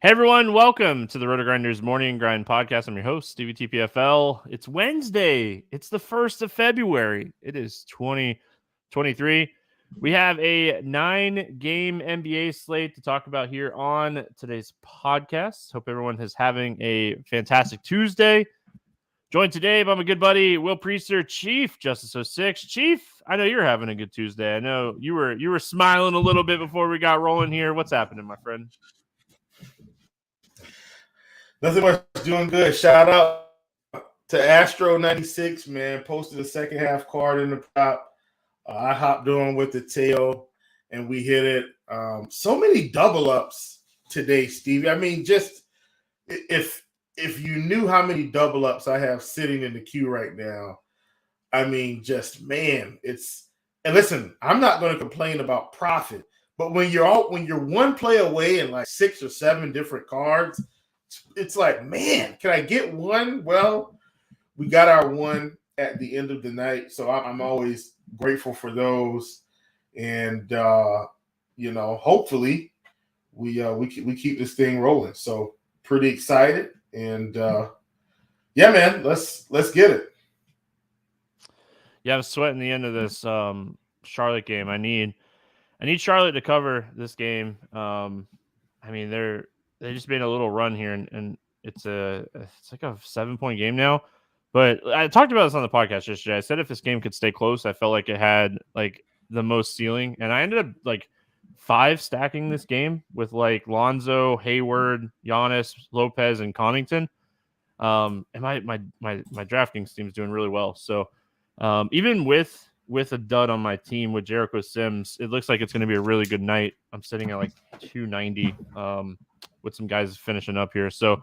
Hey everyone, welcome to the RotoGrinders Morning Grind Podcast. I'm your host, Stevietpfl. It's Wednesday. It's the 1st of February. It is 2023. We have a 9-game NBA slate to talk about here on today's podcast. Hope everyone is having a fantastic Tuesday. Joined today by my good buddy, Will Priester, ChiefJustice06. Chief, I know you're having a good Tuesday. I know you were smiling a little bit before we got rolling here. What's happening, my friend? Nothing much, doing good. Shout out to Astro96, man. Posted a second half card in the prop. I hopped on with the tail, and we hit it. So many double ups today, Stevie. I mean, just if you knew how many double ups I have sitting in the queue right now, I mean, just man, and listen, I'm not going to complain about profit, but when you're one play away in like 6 or 7 different cards, it's like, man, can I get one? Well, we got our one at the end of the night, so I'm always grateful for those, and hopefully we keep this thing rolling. So pretty excited, and yeah, man, let's get it. Yeah, I'm sweating the end of this Charlotte game. I need Charlotte to cover this game. I mean, they just made a little run here, and it's like a 7-point game now. But I talked about this on the podcast yesterday. I said if this game could stay close, I felt like it had like the most ceiling, and I ended up like 5 stacking this game with like Lonzo, Hayward, Giannis, Lopez, and Connaughton. And my DraftKings team is doing really well. So even with a dud on my team with Jericho Sims, it looks like it's going to be a really good night. I'm sitting at like 290 with some guys finishing up here. So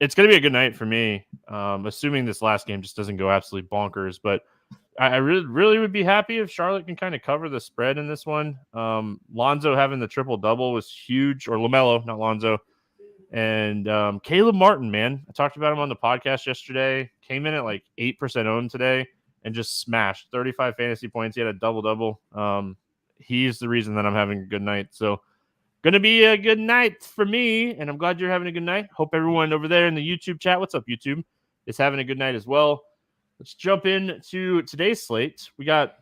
it's going to be a good night for me, assuming this last game just doesn't go absolutely bonkers. But I really would be happy if Charlotte can kind of cover the spread in this one. Lonzo having the triple-double was huge, or LaMelo, not Lonzo. And Caleb Martin, man, I talked about him on the podcast yesterday. Came in at like 8% owned today and just smashed 35 fantasy points. He had a double-double. He's the reason that I'm having a good night. So going to be a good night for me, and I'm glad you're having a good night. Hope everyone over there in the YouTube chat, what's up, YouTube, is having a good night as well. Let's jump into today's slate. We got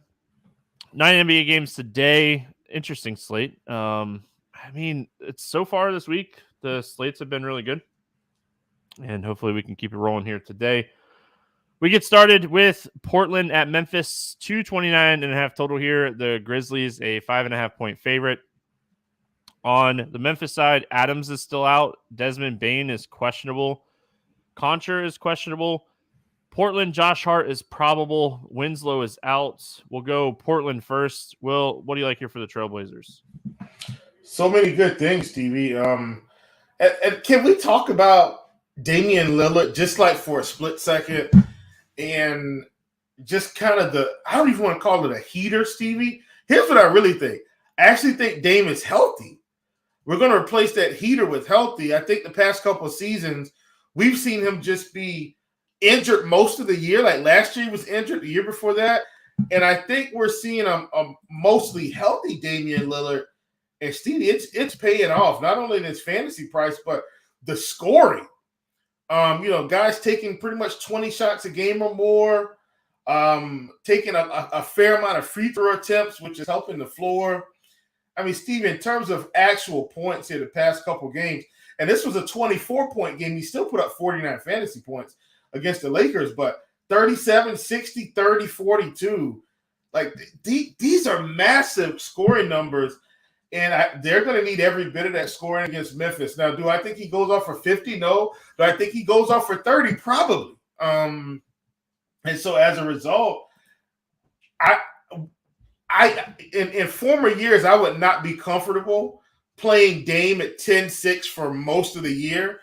9 NBA games today. Interesting slate. I mean, it's so far this week, the slates have been really good, and hopefully we can keep it rolling here today. We get started with Portland at Memphis, 229.5 total here. The Grizzlies, a 5.5-point favorite. On the Memphis side, Adams is still out. Desmond Bane is questionable. Concher is questionable. Portland, Josh Hart is probable. Winslow is out. We'll go Portland first. Will, what do you like here for the Trailblazers? So many good things, Stevie. And can we talk about Damian Lillard just like for a split second? And just kind of I don't even want to call it a heater, Stevie. Here's what I really think. I actually think Dame is healthy. We're going to replace that heater with healthy. I think the past couple of seasons, we've seen him just be injured most of the year. Like last year he was injured, the year before that. And I think we're seeing a mostly healthy Damian Lillard. And Stevie, it's paying off, not only in his fantasy price, but the scoring. Guys taking pretty much 20 shots a game or more, taking a fair amount of free throw attempts, which is helping the floor. I mean, Steve, in terms of actual points here the past couple games, and this was a 24-point game, he still put up 49 fantasy points against the Lakers, but 37, 60, 30, 42. Like, these are massive scoring numbers, and they're going to need every bit of that scoring against Memphis. Now, do I think he goes off for 50? No. Do I think he goes off for 30? Probably. And so as a result, in former years, I would not be comfortable playing Dame at 10-6 for most of the year.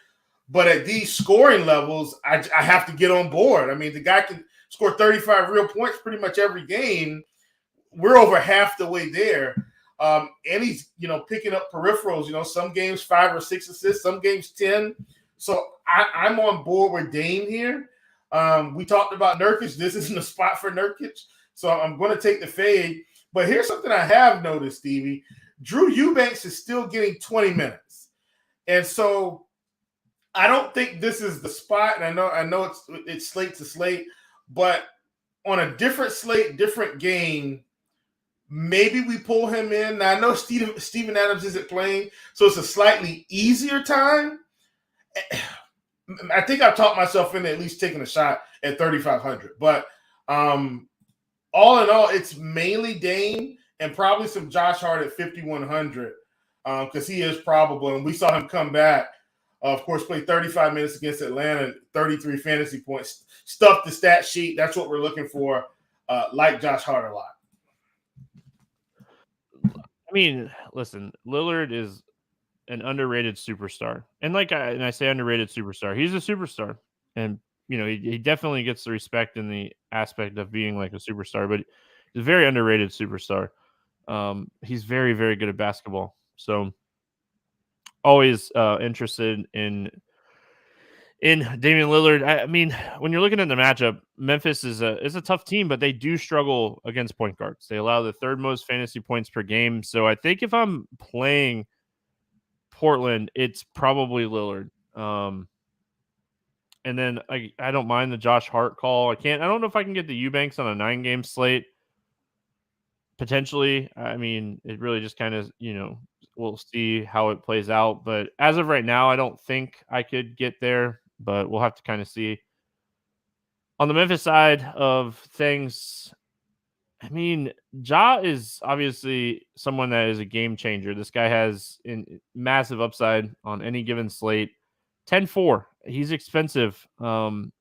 But at these scoring levels, I have to get on board. I mean, the guy can score 35 real points pretty much every game. We're over half the way there. And he's, picking up peripherals, some games 5 or 6 assists, some games 10. So I'm on board with Dame here. We talked about Nurkic. This isn't a spot for Nurkic. So I'm going to take the fade. But here's something I have noticed, Stevie. Drew Eubanks is still getting 20 minutes. And so I don't think this is the spot. And I know it's slate to slate, but on a different slate, different game, maybe we pull him in. Now, I know Steven Adams isn't playing, so it's a slightly easier time. I think I've talked myself into at least taking a shot at 3,500. But all in all, it's mainly Dame and probably some Josh Hart at 5,100 because he is probable. And we saw him come back, of course, play 35 minutes against Atlanta, 33 fantasy points, stuff the stat sheet. That's what we're looking for, like Josh Hart a lot. I mean, listen, Lillard is an underrated superstar. And I say underrated superstar, he's a superstar. And, he definitely gets the respect in the aspect of being like a superstar, but he's a very underrated superstar. He's very, very good at basketball. So always interested in Damian Lillard. I mean, when you're looking at the matchup, Memphis is a tough team, but they do struggle against point guards. They allow the third most fantasy points per game. So I think if I'm playing Portland, it's probably Lillard. And then I don't mind the Josh Hart call. I don't know if I can get the Eubanks on a 9-game slate. Potentially. I mean, it really just kind of, we'll see how it plays out. But as of right now, I don't think I could get there, but we'll have to kind of see. On the Memphis side of things, I mean, Ja is obviously someone that is a game changer. This guy has massive upside on any given slate. 10-4. He's expensive. Bane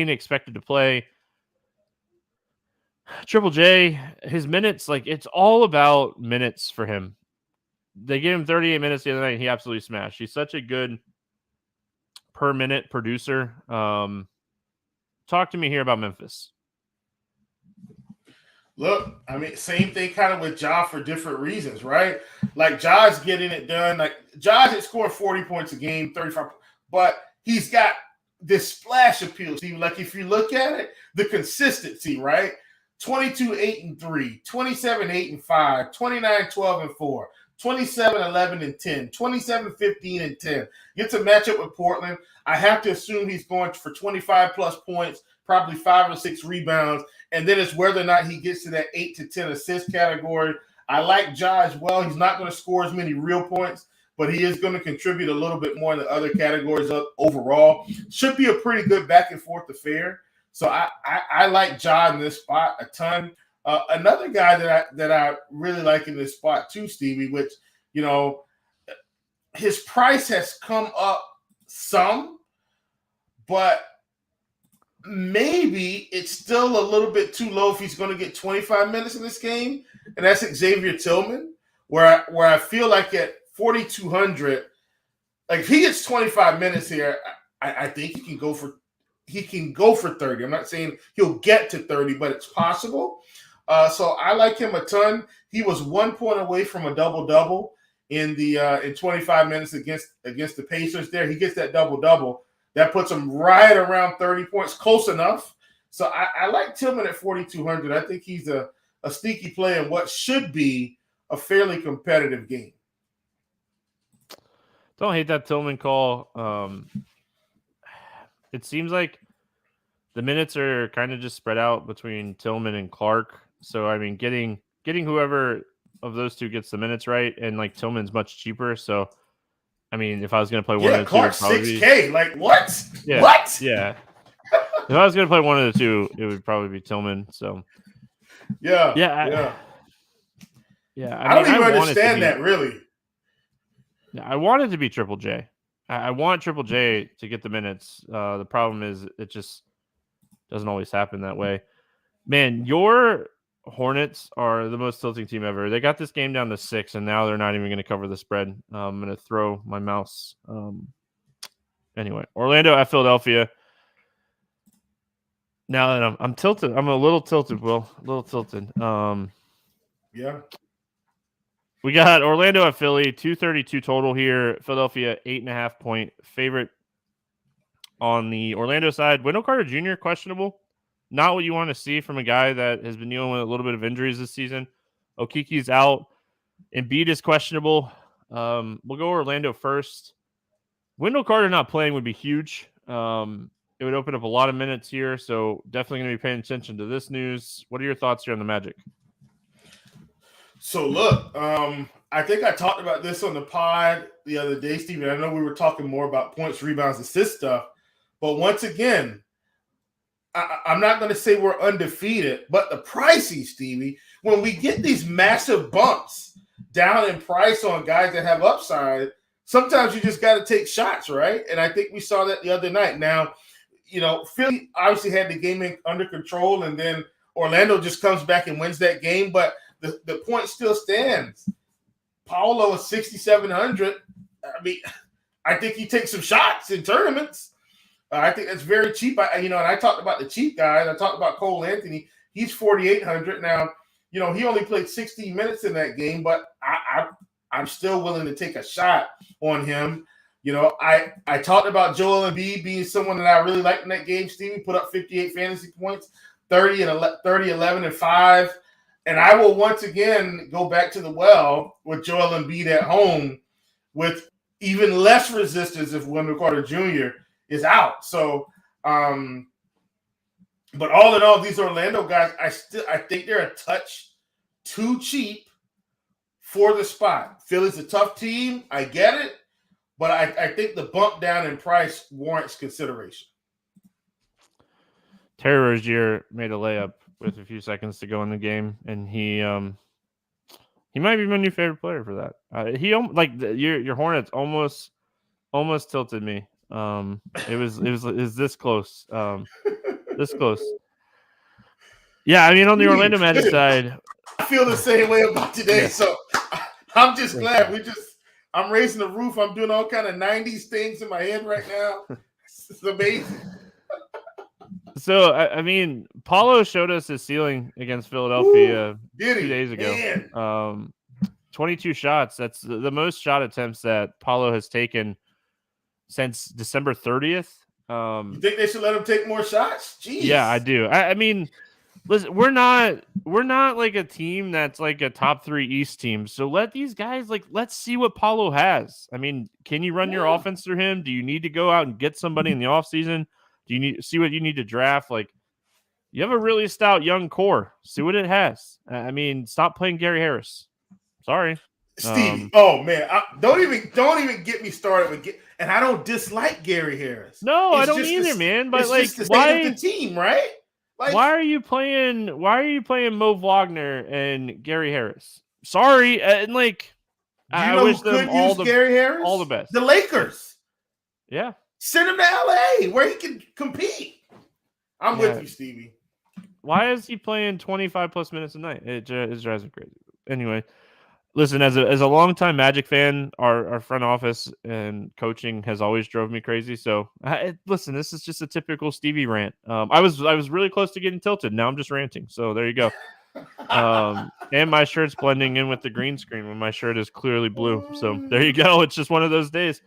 expected to play. Triple J, his minutes, it's all about minutes for him. They gave him 38 minutes the other night, and he absolutely smashed. He's such a good per minute producer. Talk to me here about Memphis. Look, I mean, same thing kind of with Ja for different reasons, right? Like Ja's getting it done. Like Ja's at scoring 40 points a game, 35, but he's got this splash appeal. See, like if you look at it, the consistency, right? 22-8-3, 27-8-5, 29-12-4, 27-11-10, 27-15-10. Gets a matchup with Portland. I have to assume he's going for 25 plus points, probably 5 or 6 rebounds, and then it's whether or not he gets to that 8 to 10 assist category. I like Ja as well. He's not going to score as many real points, but he is going to contribute a little bit more in the other categories overall. Should be a pretty good back and forth affair. So I like Ja in this spot a ton. Another guy that I really like in this spot too, Stevie, which, his price has come up some, but maybe it's still a little bit too low if he's going to get 25 minutes in this game, and that's Xavier Tillman, where I feel like at 4,200, like if he gets 25 minutes here, I think he can go for 30. I'm not saying he'll get to 30, but it's possible. So I like him a ton. He was 1 point away from a double-double in 25 minutes against the Pacers there. He gets that double-double. That puts him right around 30 points, close enough. So I like Tillman at 4,200. I think he's a sneaky play in what should be a fairly competitive game. Don't hate that Tillman call. It seems like the minutes are kind of just spread out between Tillman and Clark. So, I mean, getting whoever of those two gets the minutes right, and like Tillman's much cheaper. So, I mean, if I was going to play one of the Clark's two, 6K. Like what? Yeah, what? Yeah. If I was going to play one of the two, it would probably be Tillman. So, yeah. I don't even understand that really. Yeah, I want it to be Triple J. I want Triple J to get the minutes. The problem is it just doesn't always happen that way. Man, your Hornets are the most tilting team ever. They got this game down to 6, and now they're not even going to cover the spread. I'm going to throw my mouse. Anyway, Orlando at Philadelphia. Now that I'm tilted, I'm a little tilted, Will. A little tilted. Yeah. We got Orlando at Philly, 232 total here. Philadelphia, 8.5 point favorite. On the Orlando side, Wendell Carter Jr. questionable. Not what you want to see from a guy that has been dealing with a little bit of injuries this season. Okiki's out. Embiid is questionable. We'll go Orlando first. Wendell Carter not playing would be huge. It would open up a lot of minutes here, so definitely going to be paying attention to this news. What are your thoughts here on the Magic? So look, I think I talked about this on the pod the other day, Steven. I know we were talking more about points, rebounds, assist stuff, but once again, I'm not going to say we're undefeated, but the pricey, Stevie, when we get these massive bumps down in price on guys that have upside, sometimes you just got to take shots, right? And I think we saw that the other night. Now, Philly obviously had the game under control, and then Orlando just comes back and wins that game, but the point still stands. Paolo is 6,700. I mean, I think he takes some shots in tournaments. I think that's very cheap. And I talked about the cheap guys. I talked about Cole Anthony. He's 4,800 now. He only played 16 minutes in that game, but I'm still willing to take a shot on him. I talked about Joel Embiid being someone that I really liked in that game. Stevie put up 58 fantasy points, 30, 11, and 5. And I will once again go back to the well with Joel Embiid at home with even less resistance if Wendell Carter Jr. is out. So, but all in all, these Orlando guys, I think they're a touch too cheap for the spot. Philly's a tough team. I get it. But I think the bump down in price warrants consideration. Terry Rozier made a layup with a few seconds to go in the game, and he might be my new favorite player for that. Your Hornets almost tilted me. It was this close. This close. Yeah, I mean on the Orlando Magic side, I feel the same way about today. Yeah. So I'm just glad I'm raising the roof. I'm doing all kind of 90s things in my head right now. It's amazing. So, I mean, Paulo showed us his ceiling against Philadelphia 2 days ago. Man. 22 shots. That's the most shot attempts that Paulo has taken since December 30th. You think they should let him take more shots? Jeez. Yeah, I do. I mean, listen, we're not like a team that's like a top 3 East team. So let these guys let's see what Paulo has. I mean, can you run your offense through him? Do you need to go out and get somebody in the offseason? Do you need see what you need to draft? You have a really stout young core. See what it has. I mean, stop playing Gary Harris. Sorry, Stevie. Oh man, don't even get me started with. And I don't dislike Gary Harris. No, I don't either, man. But it's the state of the team, right? Why are you playing Mo Wagner and Gary Harris? Sorry, and I wish them all the best. The Lakers. Yeah. Send him to LA where he can compete. I'm with you, Stevie. Why is he playing 25 plus minutes a night? It drives me crazy. Anyway, listen, as a longtime Magic fan, our front office and coaching has always drove me crazy. So listen, this is just a typical Stevie rant. I was really close to getting tilted. Now I'm just ranting. So there you go. And my shirt's blending in with the green screen when my shirt is clearly blue. So there you go. It's just one of those days.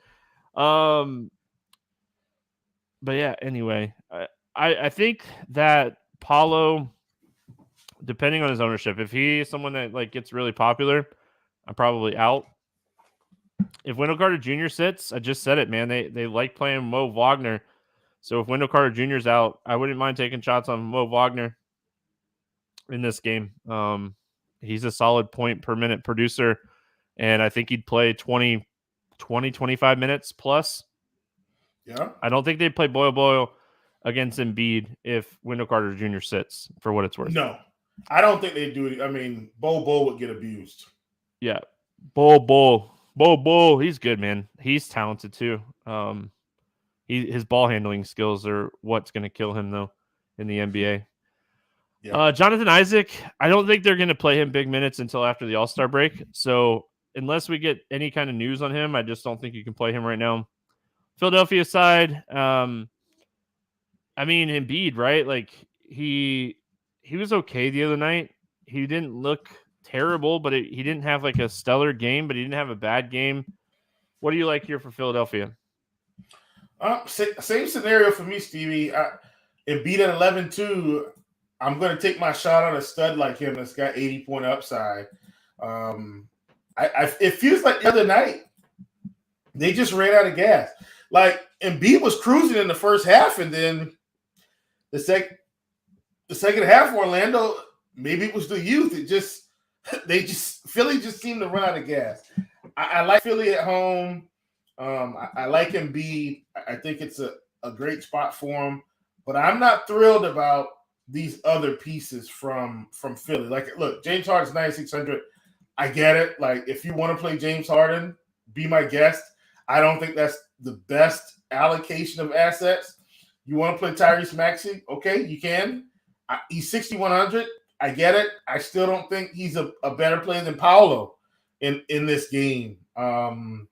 But yeah, anyway, I think that Paulo, depending on his ownership, if he is someone that gets really popular, I'm probably out. If Wendell Carter Jr. sits, I just said it, man. They like playing Mo Wagner. So if Wendell Carter Jr.'s out, I wouldn't mind taking shots on Mo Wagner in this game. He's a solid point per minute producer, and I think he'd play 20, 25 minutes plus. Yeah. I don't think they'd play Boyle against Embiid if Wendell Carter Jr. sits, for what it's worth. No, I don't think they do it. I mean, Bo would get abused. Yeah. Bo. He's good, man. He's talented too. His ball handling skills are what's going to kill him, though, in the NBA. Yeah. Jonathan Isaac, I don't think they're going to play him big minutes until after the All-Star break. So unless we get any kind of news on him, I just don't think you can play him right now. Philadelphia side, I mean, Embiid, right? He was okay the other night. He didn't look terrible, but he didn't have a stellar game, but he didn't have a bad game. What do you like here for Philadelphia? Same scenario for me, Stevie. Embiid at 11-2. I'm going to take my shot on a stud like him that's got 80-point upside. it feels like the other night they just ran out of gas. Like Embiid was cruising in the first half, and then the second half, Orlando, maybe it was the youth. Philly just seemed to run out of gas. I like Philly at home. I like Embiid. I think it's a great spot for him, but I'm not thrilled about these other pieces from Philly. Like, look, James Harden's 9,600. I get it. Like, if you want to play James Harden, be my guest. I don't think that's the best allocation of assets. You want to play Tyrese Maxey? Okay, you can. He's 6,100. I get it. I still don't think he's a better player than Paolo in this game. And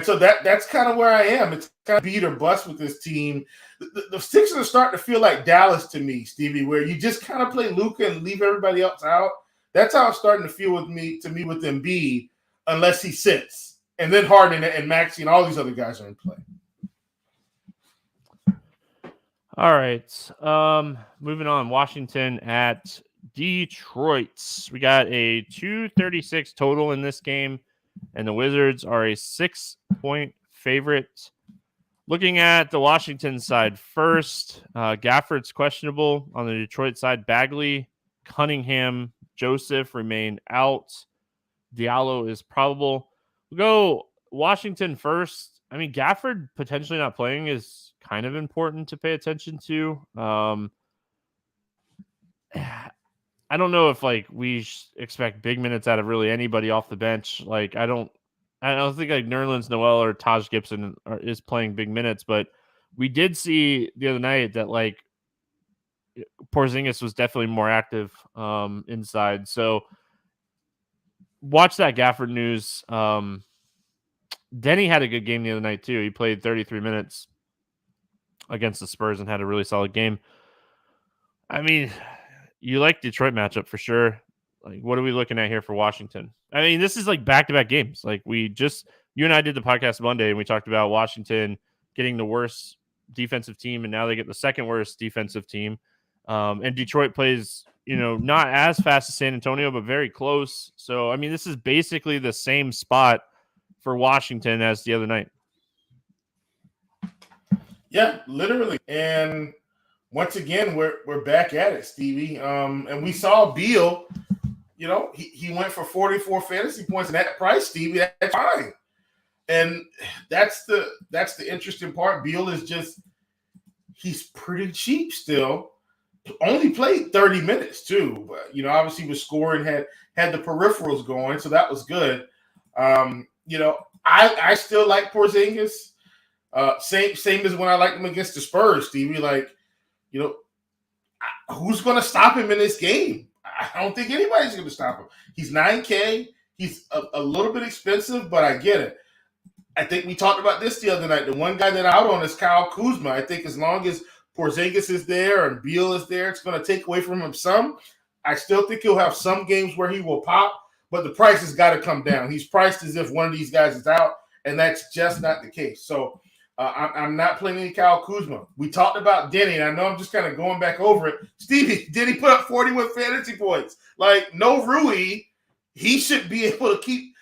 so that's kind of where I am. It's kind of beat or bust with this team. The Sixers are starting to feel like Dallas to me, Stevie, where you just kind of play Luka and leave everybody else out. That's how it's starting to feel with Embiid, unless he sits. And then Harden and Maxey and all these other guys are in play. All right. Moving on. Washington at Detroit. We got a 236 total in this game, and the Wizards are a 6-point favorite. Looking at the Washington side first, Gafford's questionable. On the Detroit side, Bagley, Cunningham, Joseph remain out. Diallo is probable. We'll go Washington first. I mean, Gafford potentially not playing is kind of important to pay attention to. I don't know if we expect big minutes out of really anybody off the bench. Like I don't think like Nerlens Noel or Taj Gibson is playing big minutes, but we did see the other night that Porzingis was definitely more active inside. So watch that Gafford news. Denny had a good game the other night too. He played 33 minutes against the Spurs and had a really solid game. I mean, you like Detroit matchup for sure. Like, what are we looking at here for Washington? I mean, this is like back-to-back games. Like you and I did the podcast Monday and we talked about Washington getting the worst defensive team and now they get the second worst defensive team. And Detroit plays, not as fast as San Antonio, but very close. So, I mean, this is basically the same spot for Washington as the other night. Yeah, literally. And once again, we're back at it, Stevie. And we saw Beal, he went for 44 fantasy points at that price, Stevie. That's fine. And that's the interesting part. Beal is he's pretty cheap still. Only played 30 minutes too, but obviously was scoring, had the peripherals going, so that was good. I still like Porzingis. Same as when I liked him against the Spurs, Stevie. Who's going to stop him in this game? I don't think anybody's going to stop him. He's $9K. He's a little bit expensive, but I get it. I think we talked about this the other night. The one guy that out on is Kyle Kuzma. I think as long as Porzingis is there and Beal is there, it's going to take away from him some. I still think he'll have some games where he will pop, but the price has got to come down. He's priced as if one of these guys is out, and that's just not the case. So I'm not playing any Kyle Kuzma. We talked about Denny, and I know I'm just kind of going back over it. Stevie, Denny put up 41 fantasy points. No Rui, he should be able to keep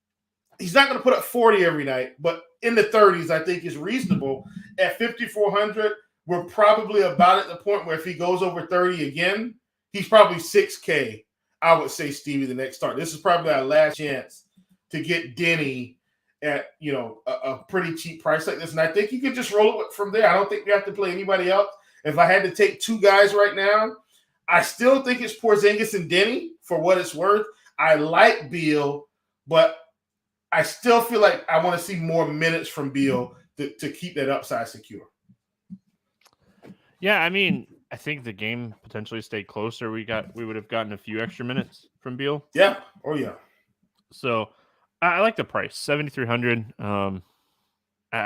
– he's not going to put up 40 every night, but in the 30s I think is reasonable. At 5,400, we're probably about at the point where if he goes over 30 again, he's probably 6K, I would say, Stevie, the next start. This is probably our last chance to get Denny at, a pretty cheap price like this. And I think you could just roll it from there. I don't think we have to play anybody else. If I had to take two guys right now, I still think it's Porzingis and Denny for what it's worth. I like Beal, but I still feel like I want to see more minutes from Beal to keep that upside secure. Yeah, I mean, I think the game potentially stayed closer. We would have gotten a few extra minutes from Beal. Yeah. Oh, yeah. So I like the price, 7,300. I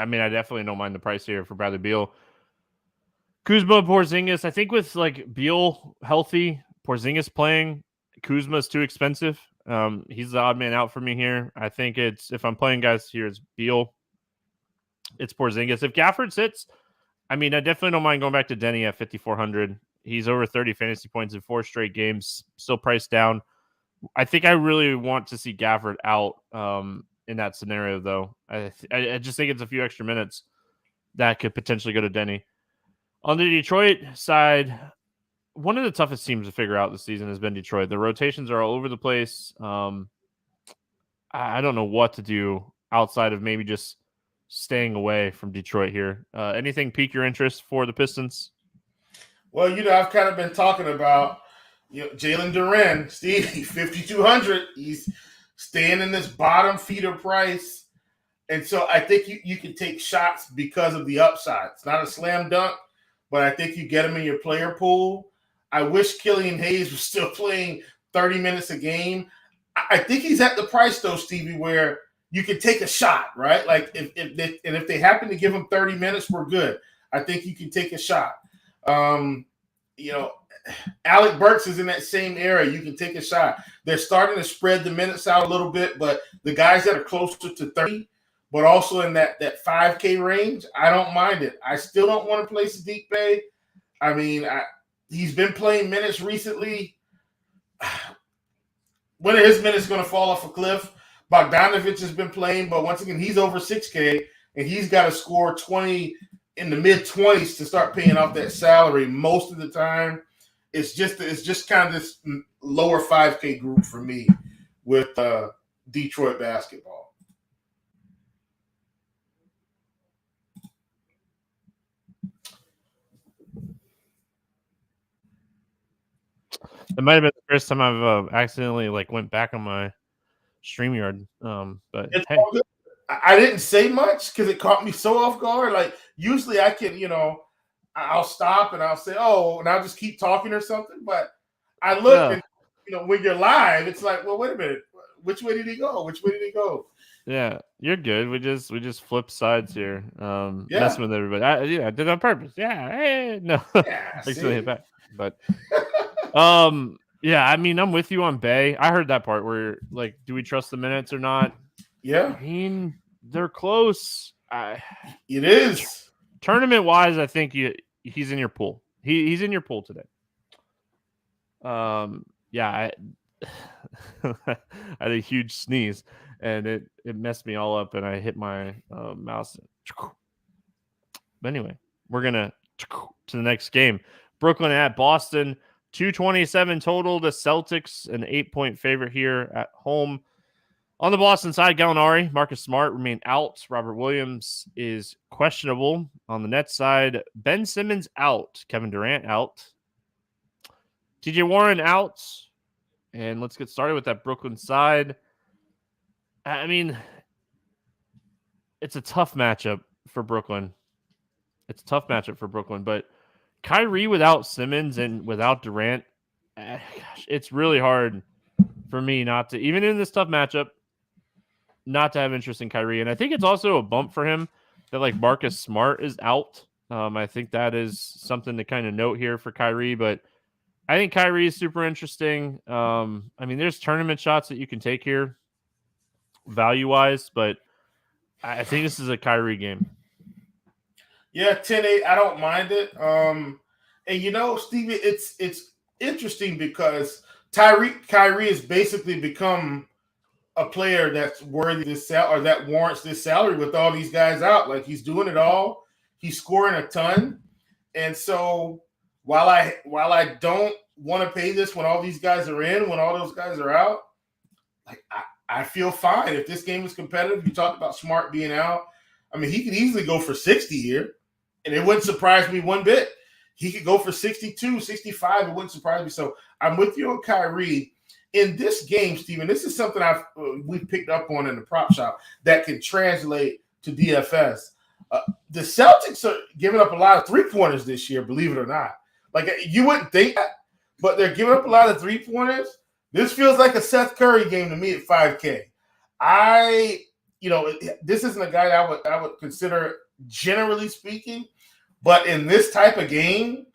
mean, I definitely don't mind the price here for Bradley Beal. Kuzma, Porzingis. I think with Beal healthy, Porzingis playing, Kuzma's too expensive. He's the odd man out for me here. I think if I'm playing guys here, it's Beal. It's Porzingis. If Gafford sits, I mean, I definitely don't mind going back to Denny at 5,400. He's over 30 fantasy points in 4 straight games, still priced down. I think I really want to see Gafford out in that scenario, though. I just think it's a few extra minutes that could potentially go to Denny. On the Detroit side, one of the toughest teams to figure out this season has been Detroit. The rotations are all over the place. I don't know what to do outside of maybe just staying away from Detroit here. Anything pique your interest for the Pistons? Well, I've kind of been talking about Jalen Duren, Steve, 5,200. He's staying in this bottom feeder price. And so I think you can take shots because of the upside. It's not a slam dunk, but I think you get him in your player pool. I wish Killian Hayes was still playing 30 minutes a game. I think he's at the price, though, Stevie, where you can take a shot, right? Like, if they happen to give him 30 minutes, we're good. I think you can take a shot. Alec Burks is in that same area. You can take a shot. They're starting to spread the minutes out a little bit, but the guys that are closer to 30, but also in that 5K range, I don't mind it. I still don't want to play Sadiq Bey. I mean, he's been playing minutes recently. When are his minutes going to fall off a cliff? Bogdanovich has been playing, but once again, he's over 6K, and he's got to score 20 in the mid-20s to start paying off that salary. Most of the time, it's just kind of this lower 5K group for me with Detroit basketball. It might have been the first time I've accidentally went back on my StreamYard. But it's hey, all good. I didn't say much because it caught me so off guard. Like usually I can, I'll stop and I'll say, oh, and I'll just keep talking or something. But I look and when you're live, it's like, well, wait a minute, which way did he go? Which way did he go? Yeah, you're good. We just flip sides here, messing with everybody. I did it on purpose. Yeah, hey, no, Yeah, hit back, but. Yeah, I mean, I'm with you on Bay. I heard that part where do we trust the minutes or not? Yeah. I mean, they're close. It is. Tournament wise, I think he's in your pool. He's in your pool today. Yeah, I had a huge sneeze and it messed me all up and I hit my mouse. But anyway, we're gonna to the next game. Brooklyn at Boston. 227 total. The Celtics, an 8-point favorite here at home. On the Boston side, Gallinari, Marcus Smart remain out. Robert Williams is questionable. On the Nets side, Ben Simmons out. Kevin Durant out. TJ Warren out. And let's get started with that Brooklyn side. I mean, it's a tough matchup for Brooklyn. But Kyrie without Simmons and without Durant, it's really hard for me not to, even in this tough matchup, not to have interest in Kyrie. And I think it's also a bump for him that Marcus Smart is out. I think that is something to kind of note here for Kyrie, but I think Kyrie is super interesting. I mean, there's tournament shots that you can take here value-wise, but I think this is a Kyrie game. Yeah, 10-8, I don't mind it. And Stevie, it's interesting because Kyrie has basically become a player that's worthy this or that warrants this salary with all these guys out. Like he's doing it all. He's scoring a ton. And so while I don't want to pay this when all these guys are in, when all those guys are out, I feel fine. If this game is competitive, you talked about Smart being out. I mean, he could easily go for 60 here. And it wouldn't surprise me one bit. He could go for 62, 65. It wouldn't surprise me. So I'm with you on Kyrie. In this game, Steven, this is something we picked up on in the prop shop that can translate to DFS. The Celtics are giving up a lot of three-pointers this year, believe it or not. You wouldn't think that, but they're giving up a lot of three-pointers. This feels like a Seth Curry game to me at 5K. This isn't a guy that I would consider, generally speaking, but in this type of game,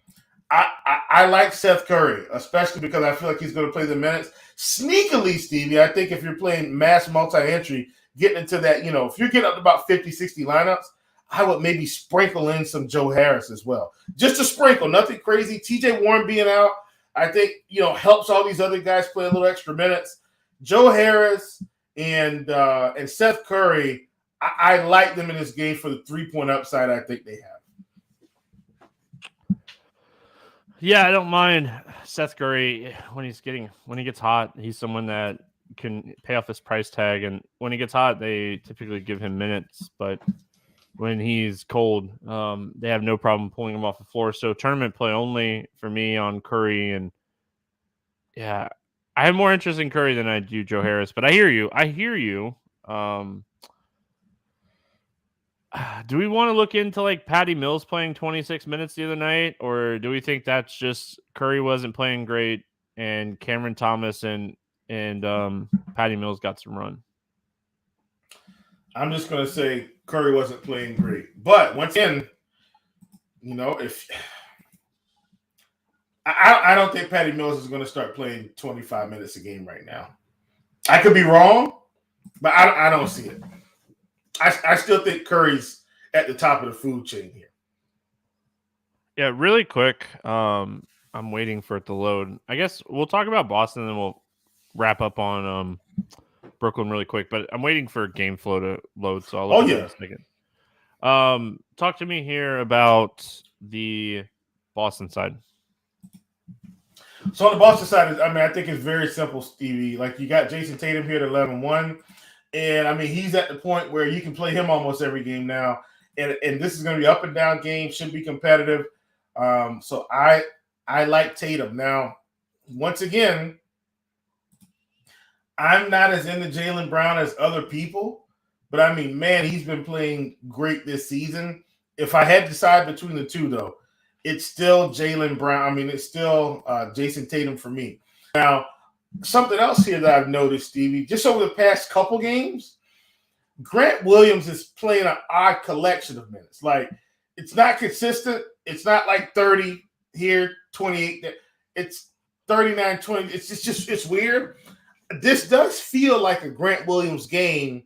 I like Seth Curry, especially because I feel like he's going to play the minutes. Sneakily, Stevie, I think if you're playing mass multi-entry, getting into that, if you're getting up to about 50, 60 lineups, I would maybe sprinkle in some Joe Harris as well. Just a sprinkle, nothing crazy. TJ Warren being out, I think, helps all these other guys play a little extra minutes. Joe Harris and Seth Curry, I like them in this game for the 3-point upside I think they have. Yeah, I don't mind Seth Curry when he gets hot. He's someone that can pay off his price tag, and when he gets hot, they typically give him minutes. But when he's cold, they have no problem pulling him off the floor. So tournament play only for me on Curry, and yeah, I have more interest in Curry than I do Joe Harris. But I hear you. Do we want to look into like Patty Mills playing 26 minutes the other night, or do we think that's just Curry wasn't playing great and Cameron Thomas and Patty Mills got some run? I'm just going to say Curry wasn't playing great. But once again, if I don't think Patty Mills is going to start playing 25 minutes a game right now. I could be wrong, but I don't see it. I still think Curry's at the top of the food chain here. Yeah, really quick. I'm waiting for it to load. I guess we'll talk about Boston and then we'll wrap up on Brooklyn really quick. But I'm waiting for game flow to load, so I'll look at it in a second. Talk to me here about the Boston side. So on the Boston side, I think it's very simple, Stevie. Like, you got Jason Tatum here at 11-1. And, he's at the point where you can play him almost every game now. And this is going to be up and down game, should be competitive. So I like Tatum. Now, once again, I'm not as into Jaylen Brown as other people. But, man, he's been playing great this season. If I had to decide between the two, though, it's still Jaylen Brown. It's still Jason Tatum for me. Now, something else here that I've noticed, Stevie, just over the past couple games, Grant Williams is playing an odd collection of minutes. Like, it's not consistent. It's not like 30 here, 28 there. It's 39, 20. It's weird. This does feel like a Grant Williams game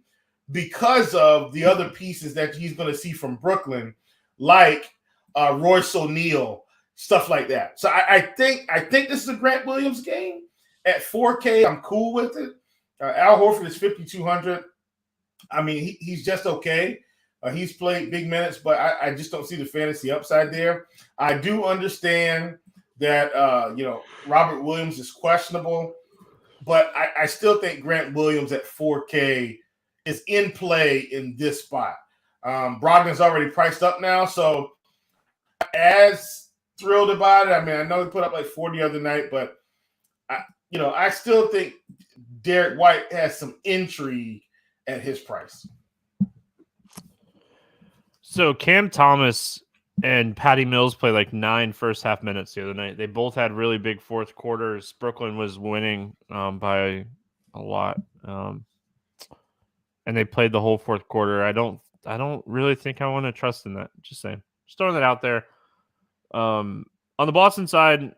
because of the other pieces that he's going to see from Brooklyn, like Royce O'Neal, stuff like that. So I think this is a Grant Williams game. At 4K, I'm cool with it. Al Horford is 5,200. He's just okay. He's played big minutes, but I just don't see the fantasy upside there. I do understand that, Robert Williams is questionable, but I still think Grant Williams at 4K is in play in this spot. Brogdon's already priced up now, so as thrilled about it. I know he put up like 40 the other night, but I still think Derek White has some intrigue at his price. So Cam Thomas and Patty Mills played like 9 first half minutes the other night. They both had really big fourth quarters. Brooklyn was winning by a lot, and they played the whole fourth quarter. I don't really think I want to trust in that. Just saying, just throwing that out there. On the Boston side,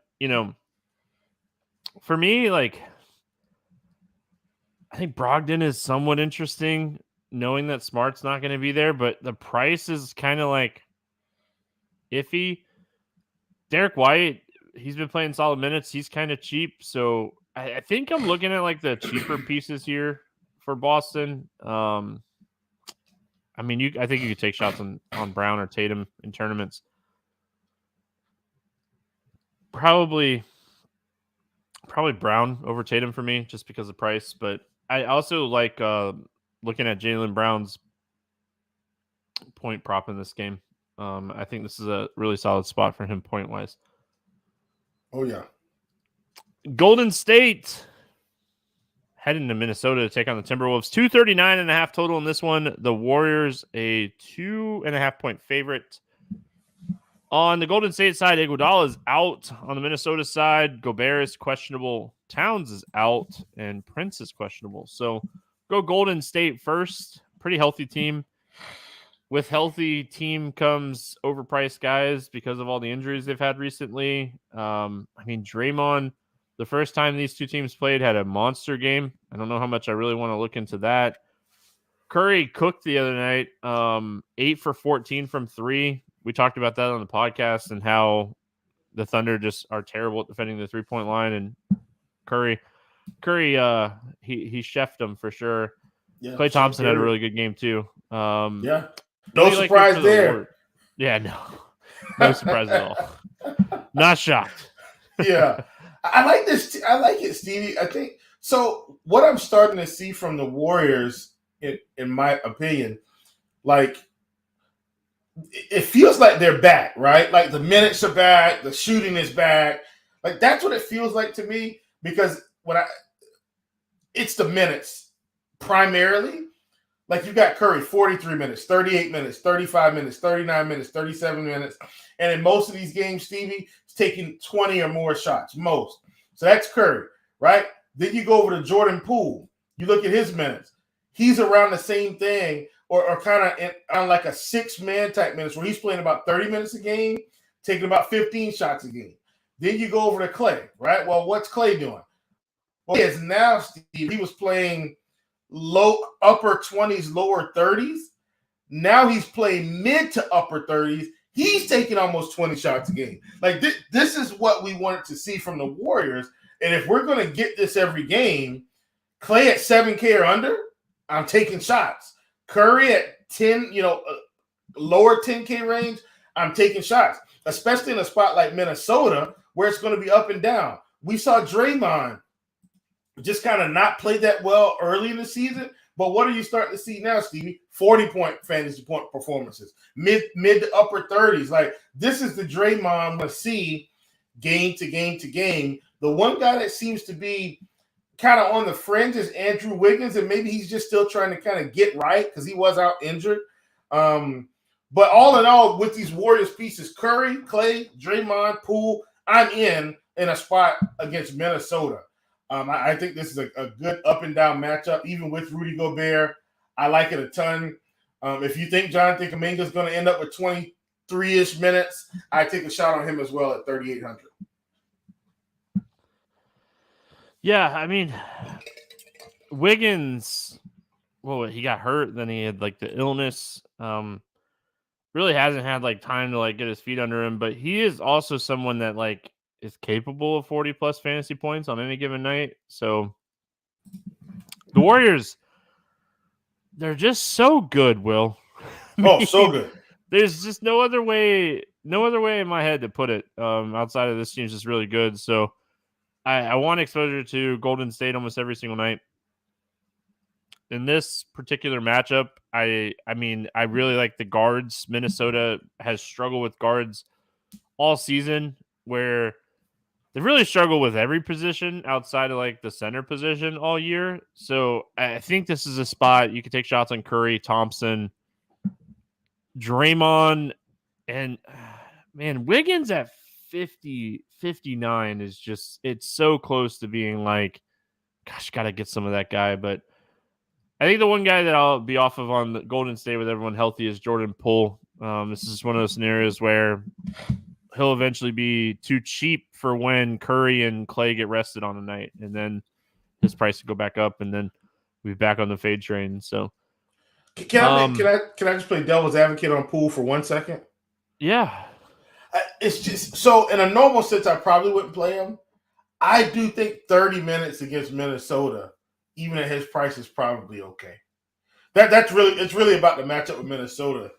for me, like, I think Brogdon is somewhat interesting, knowing that Smart's not going to be there, but the price is kind of like iffy. Derek White, he's been playing solid minutes. He's kind of cheap, so I think I'm looking at like the cheaper pieces here for Boston. I think you could take shots on Brown or Tatum in tournaments. Probably Brown over Tatum for me, just because of price. But I also like looking at Jaylen Brown's point prop in this game. I think this is a really solid spot for him point wise. Oh yeah. Golden State heading to Minnesota to take on the Timberwolves. 239.5 total in this one. The Warriors a 2.5 point favorite. On the Golden State side, Iguodala is out. On the Minnesota side, Gobert is questionable. Towns is out, and Prince is questionable. So go Golden State first. Pretty healthy team. With healthy team comes overpriced guys because of all the injuries they've had recently. Draymond, the first time these two teams played, had a monster game. I don't know how much I really want to look into that. Curry cooked the other night, 8 for 14 from 3. We talked about that on the podcast and how the Thunder just are terrible at defending the 3-point line, and Curry, he chefed them for sure. Yeah, Klay Thompson had a really good game too. Yeah, What no do you like here surprise for the there. Warriors? Yeah, no surprise at all. Not shocked. Yeah, I like this. I like it, Stevie. I think so. What I'm starting to see from the Warriors, in my opinion, like it feels like they're back, right? Like the minutes are back, the shooting is back. Like that's what it feels like to me because it's the minutes primarily. Like you got Curry, 43 minutes, 38 minutes, 35 minutes, 39 minutes, 37 minutes. And in most of these games, Stevie is taking 20 or more shots, most. So that's Curry, right? Then you go over to Jordan Poole. You look at his minutes. He's around the same thing or kind of on like a 6-man type minutes where he's playing about 30 minutes a game, taking about 15 shots a game. Then you go over to Klay, right? Well, what's Klay doing? Well, he is now, Steve, he was playing upper 20s, lower 30s. Now he's playing mid to upper 30s. He's taking almost 20 shots a game. Like this is what we wanted to see from the Warriors. And if we're going to get this every game, Klay at 7K or under, I'm taking shots. Curry at 10, lower 10K range, I'm taking shots, especially in a spot like Minnesota where it's going to be up and down. We saw Draymond just kind of not play that well early in the season. But what are you starting to see now, Stevie? 40-point fantasy point performances, mid to upper 30s. Like this is the Draymond we see game to game to game. The one guy that seems to be kind of on the fringe is Andrew Wiggins, and maybe he's just still trying to kind of get right because he was out injured. But all in all, with these Warriors pieces, Curry, Klay, Draymond, Poole, I'm in a spot against Minnesota. I think this is a good up and down matchup, even with Rudy Gobert. I like it a ton. If you think Jonathan Kuminga is going to end up with 23-ish minutes, I take a shot on him as well at 3,800. Yeah, I mean, Wiggins, well, he got hurt, then he had like the illness. Really hasn't had like time to like get his feet under him, but he is also someone that like is capable of 40 plus fantasy points on any given night. So the Warriors, they're just so good, Will. So good. There's just no other way in my head to put it. Outside of this team's just really good. So I want exposure to Golden State almost every single night. In this particular matchup, I mean, I really like the guards. Minnesota has struggled with guards all season, where they really struggle with every position outside of like the center position all year. So I think this is a spot you could take shots on Curry, Thompson, Draymond, and man, Wiggins at 50, 59 is just, it's so close to being like, gosh, got to get some of that guy. But I think the one guy that I'll be off of on the Golden State with everyone healthy is Jordan Poole. This is one of those scenarios where he'll eventually be too cheap for when Curry and Klay get rested on a night, and then his price will go back up, and then we'll be back on the fade train. So, can I just play devil's advocate on Poole for 1 second? Yeah, it's just so in a normal sense, I probably wouldn't play him. I do think 30 minutes against Minnesota, even at his price, is probably okay. It's really about the matchup with Minnesota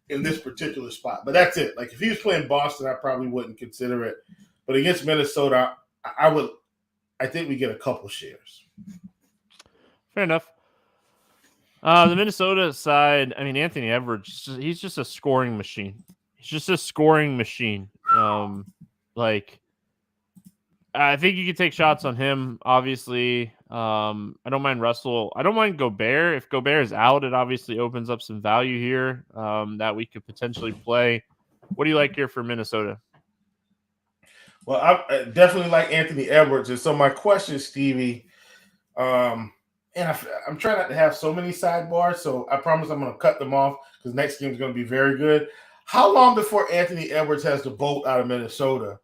in this particular spot. But that's it. Like if he was playing Boston, I probably wouldn't consider it. But against Minnesota, I would. I think we get a couple shares. Fair enough. The Minnesota side, I mean, Anthony Edwards, he's just a scoring machine. He's just a scoring machine. Like, I think you could take shots on him, obviously. I don't mind Russell. I don't mind Gobert. If Gobert is out, it obviously opens up some value here that we could potentially play. What do you like here for Minnesota? Well, I definitely like Anthony Edwards. And so my question, Stevie, and I'm trying not to have so many sidebars, so I promise I'm going to cut them off because next game is going to be very good. How long before Anthony Edwards has the bolt out of Minnesota?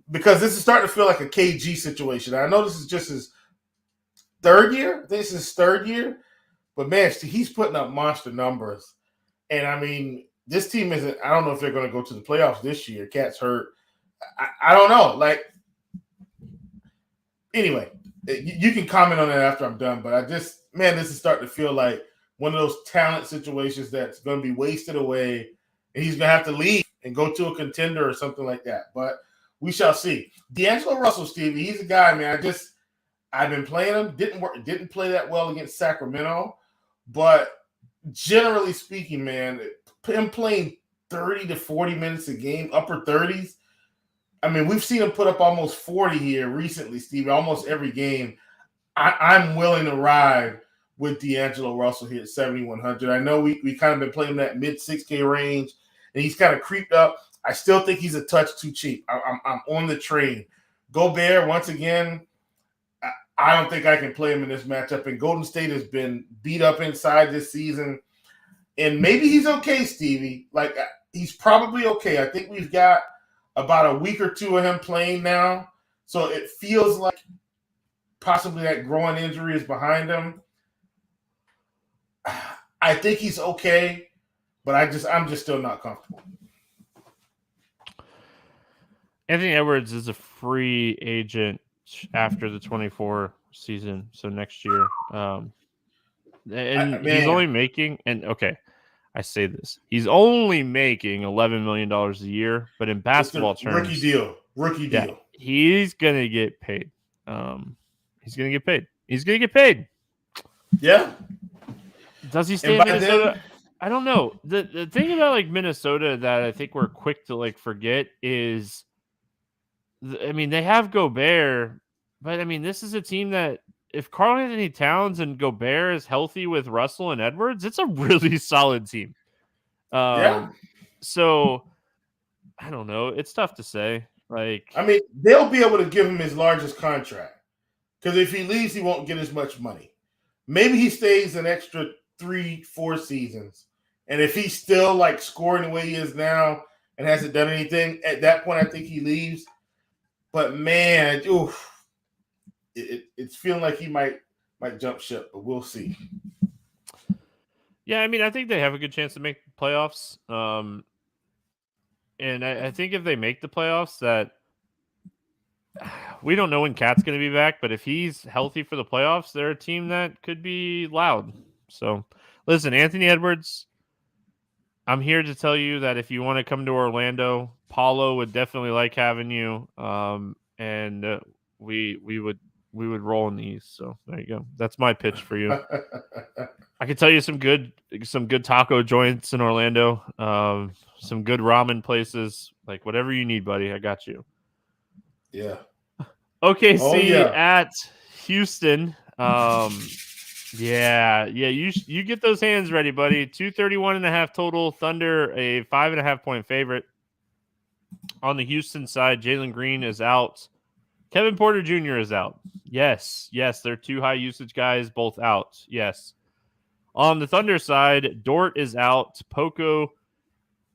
Because this is starting to feel like a KG situation. I know this is just his third year. This is his third year. But, man, he's putting up monster numbers. And, I mean, this team isn't – I don't know if they're going to go to the playoffs this year. Cat's hurt. I don't know. Like, anyway, you can comment on that after I'm done. But this is starting to feel like one of those talent situations that's going to be wasted away, and he's going to have to leave and go to a contender or something like that. But we shall see. D'Angelo Russell, Stevie, he's a guy, man. I've been playing him. Didn't play that well against Sacramento, but generally speaking, man, him playing 30 to 40 minutes a game, upper 30s. I mean, we've seen him put up almost 40 here recently, Steve, almost every game. I'm willing to ride with D'Angelo Russell here at 7,100. I know we kind of been playing that mid 6K range, and he's kind of creeped up. I still think he's a touch too cheap. I'm on the train. Gobert, once again, I don't think I can play him in this matchup. And Golden State has been beat up inside this season. And maybe he's okay, Stevie. Like, he's probably okay. I think we've got about a week or two of him playing now. So it feels like possibly that groin injury is behind him. I think he's okay, but I'm just still not comfortable. Anthony Edwards is a free agent after the 24 season, so next year. He's only making, and okay, I say this, he's only making $11 million a year, but in basketball terms, rookie deal. He's gonna get paid. He's gonna get paid. Yeah. Does he stay in Minnesota? I don't know. The thing about like Minnesota that I think we're quick to like forget is, I mean, they have Gobert, but I mean, this is a team that if Karl-Anthony Towns and Gobert is healthy with Russell and Edwards, it's a really solid team. So I don't know. It's tough to say. Like, I mean, they'll be able to give him his largest contract because if he leaves, he won't get as much money. Maybe he stays an extra 3-4 seasons, and if he's still like scoring the way he is now and hasn't done anything, at that point, I think he leaves. But man, it's feeling like he might jump ship, but we'll see. Yeah, I mean, I think they have a good chance to make playoffs. And I think if they make the playoffs, that we don't know when Cat's going to be back, but if he's healthy for the playoffs, they're a team that could be loud. So, listen, Anthony Edwards, I'm here to tell you that if you want to come to Orlando, Paulo would definitely like having you, and we would roll in the East. So there you go. That's my pitch for you. I can tell you some good taco joints in Orlando, some good ramen places, like whatever you need, buddy. I got you. Yeah. OKC at Houston. Yeah. You get those hands ready, buddy. 231.5 total. Thunder a 5.5 point favorite. On the Houston side, Jalen Green is out. Kevin Porter Jr. is out. Yes, they're two high usage guys, both out. Yes. On the Thunder side, Dort is out. Poco,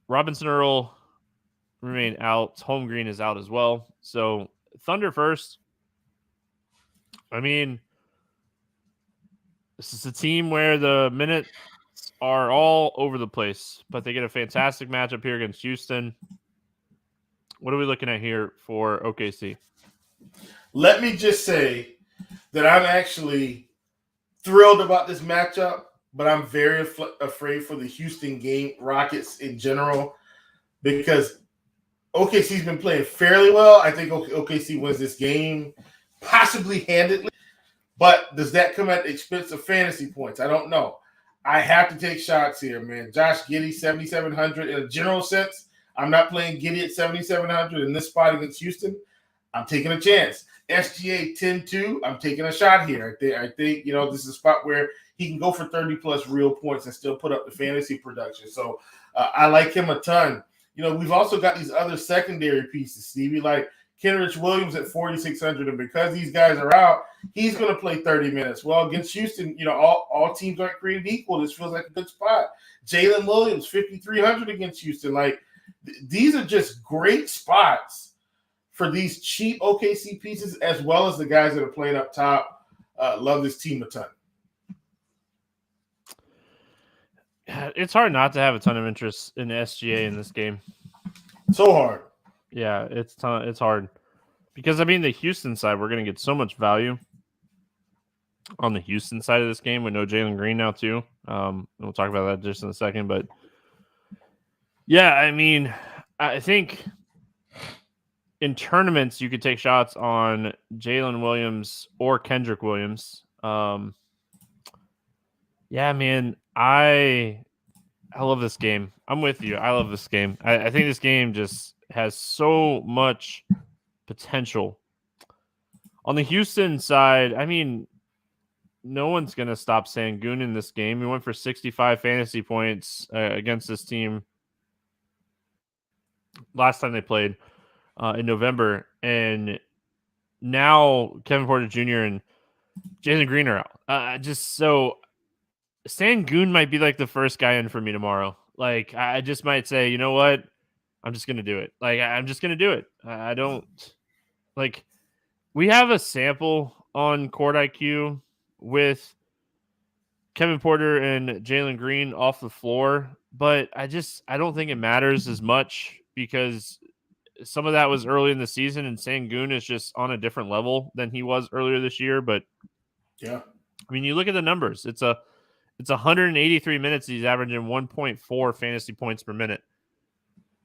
Robinson Earl remain out. Holmgren is out as well. So Thunder first. I mean, this is a team where the minutes are all over the place, but they get a fantastic matchup here against Houston. What are we looking at here for OKC? Let me just say that I'm actually thrilled about this matchup, but I'm very afraid for the Houston Rockets in general because OKC's been playing fairly well. I think OKC wins this game, possibly handedly. But does that come at the expense of fantasy points? I don't know. I have to take shots here, man. Josh Giddey, 7,700 in a general sense. I'm not playing Giddey at 7,700 in this spot against Houston. I'm taking a chance. SGA 10-2. I'm taking a shot here. I think this is a spot where he can go for 30-plus real points and still put up the fantasy production. So I like him a ton. We've also got these other secondary pieces, Stevie, like Kenrich Williams at 4,600. And because these guys are out, he's going to play 30 minutes. Well, against Houston, all teams aren't created equal. This feels like a good spot. Jalen Williams, 5,300 against Houston. Like, these are just great spots for these cheap OKC pieces, as well as the guys that are playing up top. Love this team a ton. It's hard not to have a ton of interest in SGA in this game. So hard. Yeah, it's hard because I mean the Houston side, we're gonna get so much value on the Houston side of this game with no Jalen Green now too. We'll talk about that just in a second, but yeah, I mean, I think in tournaments you could take shots on Jalen Williams or Kendrick Williams. Yeah, man, I love this game. I'm with you. I love this game. I think this game just has so much potential. On the Houston side, I mean, no one's going to stop Sengun in this game. He went for 65 fantasy points against this team last time they played in November. And now Kevin Porter Jr. and Jalen Green are out. Just so Sengun might be like the first guy in for me tomorrow. Like, I just might say, you know what? I'm just going to do it. Like, I'm just going to do it. I don't like, we have a sample on Court IQ with Kevin Porter and Jalen Green off the floor, but I don't think it matters as much because some of that was early in the season and Sengun is just on a different level than he was earlier this year. But yeah, I mean, you look at the numbers, it's 183 minutes. He's averaging 1.4 fantasy points per minute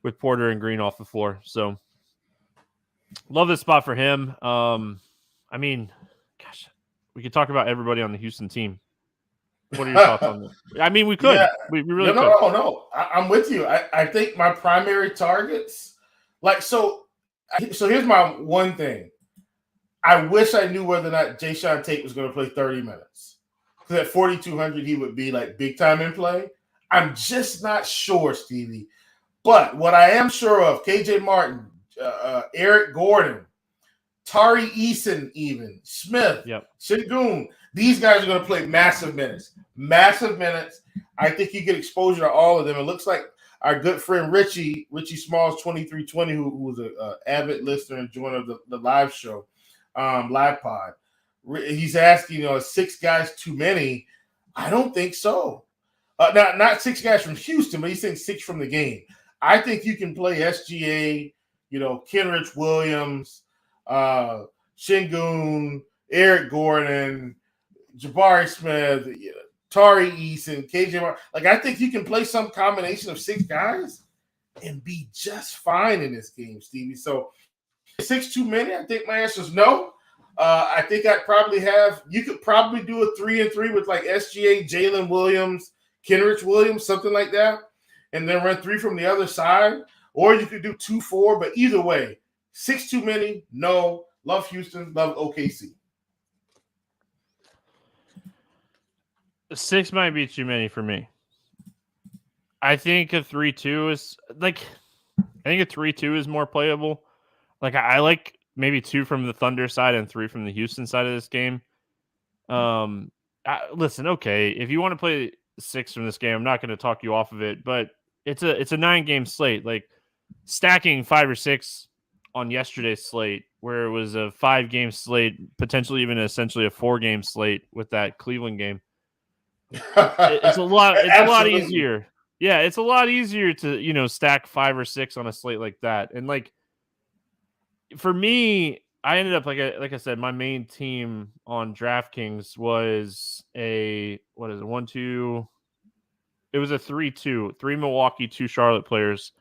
with Porter and Green off the floor. So love this spot for him. I mean, gosh, we could talk about everybody on the Houston team. What are your thoughts on that? I mean, we could. Yeah. We really could. No. I'm with you. I think my primary targets, so here's my one thing. I wish I knew whether or not Jayshawn Tate was going to play 30 minutes. Because at 4,200, he would be like big time in play. I'm just not sure, Stevie. But what I am sure of, KJ Martin, Eric Gordon, Tari Eason, even Smith, Sengun, these guys are going to play massive minutes. Massive minutes. I think you get exposure to all of them. It looks like our good friend Richie Smalls 2320, who was an avid listener and joiner of the live show, live pod. He's asking, is 6 guys too many? I don't think so. Not 6 guys from Houston, but he's saying 6 from the game. I think you can play SGA, Kenrich Williams, Sengun, Eric Gordon, Jabari Smith, Tari Eason, KJ Martin. Like, I think you can play some combination of 6 guys and be just fine in this game, Stevie. So 6 too many? I think my answer is no. I think you could probably do a 3-3 with like SGA, Jalen Williams, Kenrich Williams, something like that, and then run 3 from the other side. Or you could do 2-4, but either way, 6 too many, no. Love Houston, love OKC. 6 might be too many for me. I think a 3-2 is more playable. Like, I like maybe 2 from the Thunder side and 3 from the Houston side of this game. Listen, okay, if you want to play 6 from this game, I'm not going to talk you off of it, but it's a 9-game slate. Like, stacking 5 or 6 on yesterday's slate, where it was a 5-game slate, potentially even essentially a 4-game slate with that Cleveland game. It's a lot easier. Yeah, it's a lot easier to, stack 5 or 6 on a slate like that. And like, for me, I ended up like I said, my main team on DraftKings was a 1-2. It was a 3-2, 3 Milwaukee, 2 Charlotte players,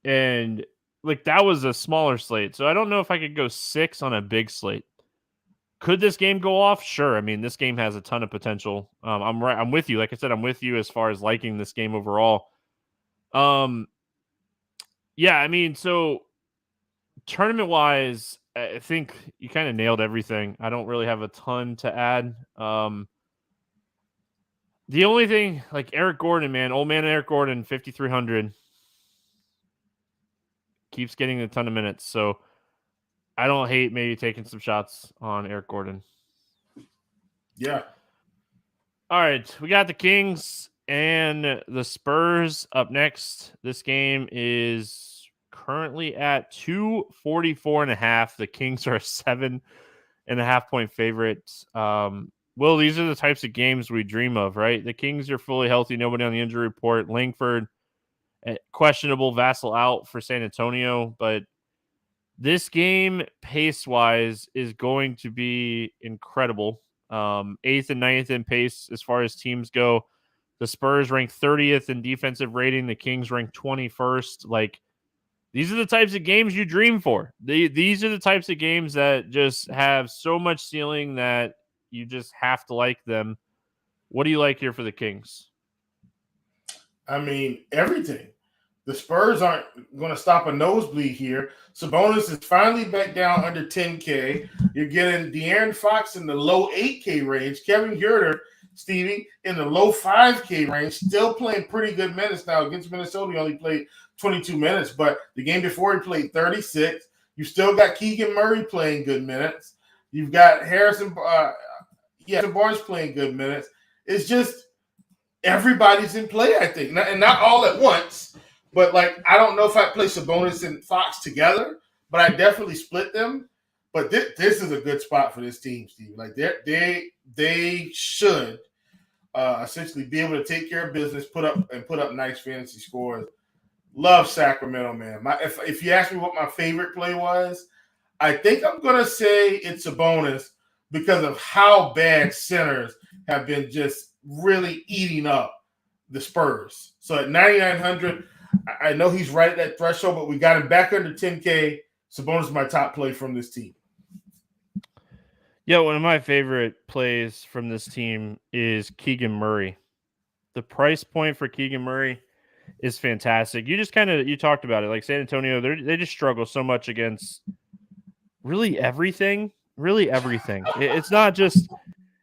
and like that was a smaller slate. So I don't know if I could go 6 on a big slate. Could this game go off? Sure. I mean, this game has a ton of potential. I'm with you. Like I said, I'm with you as far as liking this game overall. Yeah, I mean, so tournament wise, I think you kind of nailed everything. I don't really have a ton to add. The only thing, like Eric Gordon, man, old man Eric Gordon, 5,300, keeps getting a ton of minutes. So I don't hate maybe taking some shots on Eric Gordon. Yeah. All right, we got the Kings and the Spurs up next. This game is currently at 244.5. The Kings are a 7.5 point favorite. Will, these are the types of games we dream of, right? The Kings are fully healthy, nobody on the injury report. Langford, questionable, Vassell out for San Antonio, but This game, pace-wise, is going to be incredible. 8th and 9th in pace as far as teams go. The Spurs rank 30th in defensive rating. The Kings rank 21st. Like, these are the types of games you dream for. These are the types of games that just have so much ceiling that you just have to like them. What do you like here for the Kings? I mean, everything. The Spurs aren't going to stop a nosebleed here. Sabonis is finally back down under 10K. You're getting De'Aaron Fox in the low 8K range. Kevin Huerter, Stevie, in the low 5K range, still playing pretty good minutes now. Against Minnesota, he only played 22 minutes, but the game before he played 36. You still got Keegan Murray playing good minutes. You've got Harrison Barnes playing good minutes. It's just everybody's in play, I think. And not all at once. But, like, I don't know if I play Sabonis and Fox together, but I definitely split them. But this is a good spot for this team, Steve. Like, they should essentially be able to take care of business, put up nice fantasy scores. Love Sacramento, man. If you ask me what my favorite play was, I think I'm going to say it's Sabonis because of how bad centers have been just really eating up the Spurs. So at 9,900, I know he's right at that threshold, but we got him back under 10K. Sabonis is my top play from this team. Yeah, one of my favorite plays from this team is Keegan Murray. The price point for Keegan Murray is fantastic. You talked about it. Like San Antonio, they just struggle so much against really everything. Really everything. It's not just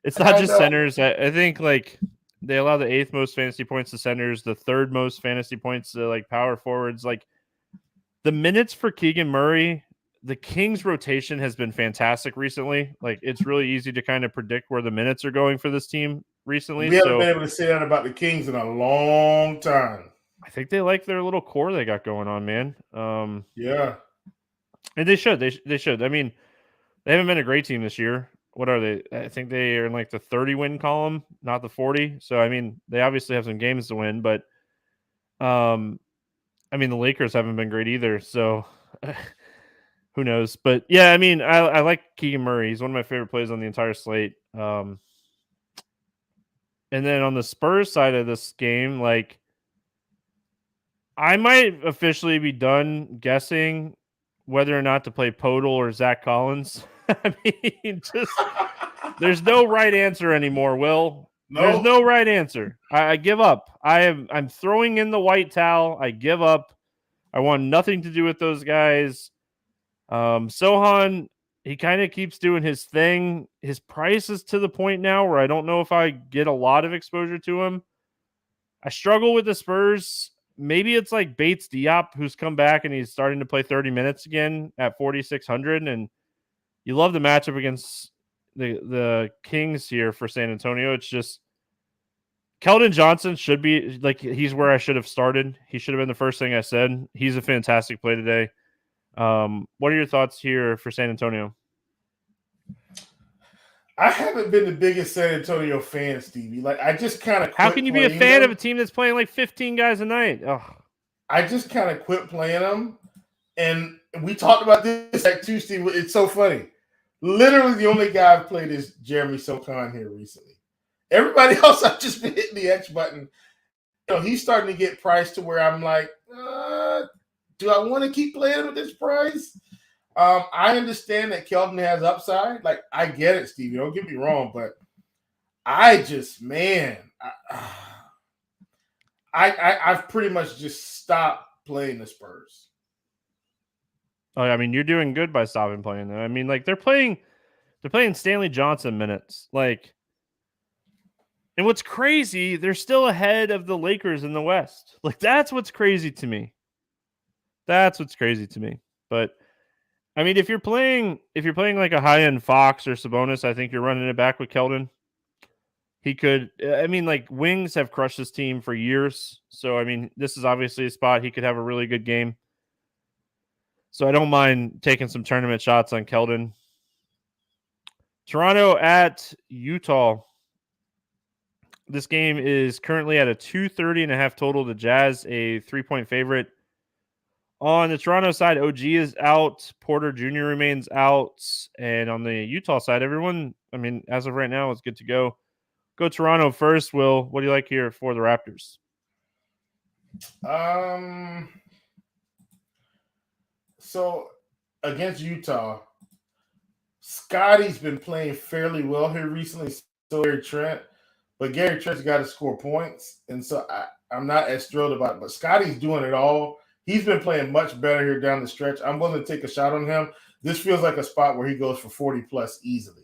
centers. I think like they allow the 8th most fantasy points to centers, the 3rd most fantasy points to like power forwards. Like the minutes for Keegan Murray, the Kings rotation has been fantastic recently. Like it's really easy to kind of predict where the minutes are going for this team recently. We haven't been able to say that about the Kings in a long time. I think they like their little core they got going on, man. Yeah. And they should. They should. I mean, they haven't been a great team this year. What are they? I think they are in like the 30 win column, not the 40. So I mean, they obviously have some games to win, but I mean the Lakers haven't been great either. So who knows? But yeah, I mean, I like Keegan Murray. He's one of my favorite plays on the entire slate. And then on the Spurs side of this game, like I might officially be done guessing whether or not to play Podol or Zach Collins. I mean, just there's no right answer anymore, Will. No. There's no right answer. I give up. I'm throwing in the white towel. I give up. I want nothing to do with those guys. Sohan, he kind of keeps doing his thing. His price is to the point now where I don't know if I get a lot of exposure to him. I struggle with the Spurs. Maybe it's like Bates Diop, who's come back and he's starting to play 30 minutes again at 4,600. And you love the matchup against the Kings here for San Antonio. It's just Keldon Johnson should be like, he's where I should have started. He should have been the first thing I said. He's a fantastic play today. What are your thoughts here for San Antonio? I haven't been the biggest San Antonio fan, Stevie. Like, I just kind of How can you be a fan of a team that's playing like 15 guys a night? Oh. I just kind of quit playing them. And we talked about this like Tuesday. It's so funny. Literally, the only guy I've played is Jeremy Sochan here recently. Everybody else, I've just been hitting the X button. You know, he's starting to get priced to where I'm like, do I want to keep playing with this price? I understand that Keldon has upside. Like, I get it, Stevie. Don't get me wrong, but I've pretty much just stopped playing the Spurs. Oh, I mean, you're doing good by stopping playing them. I mean, like they're playing Stanley Johnson minutes. Like, and what's crazy, they're still ahead of the Lakers in the West. Like, that's what's crazy to me. That's what's crazy to me. But I mean, if you're playing like a high-end Fox or Sabonis, I think you're running it back with Keldon. He could, I mean, like wings have crushed this team for years. So, I mean, this is obviously a spot he could have a really good game. So I don't mind taking some tournament shots on Keldon. Toronto at Utah. This game is currently at a 230.5 total. The Jazz, a 3-point favorite. On the Toronto side, OG is out. Porter Jr. remains out. And on the Utah side, everyone, I mean, as of right now, is good to go. Go Toronto first, Will. What do you like here for the Raptors? So against Utah, Scotty's been playing fairly well here recently. So Gary Trent, but Gary Trent's got to score points, and so I'm not as thrilled about it. But Scotty's doing it all. He's been playing much better here down the stretch. I'm willing to take a shot on him. This feels like a spot where he goes for 40 plus easily.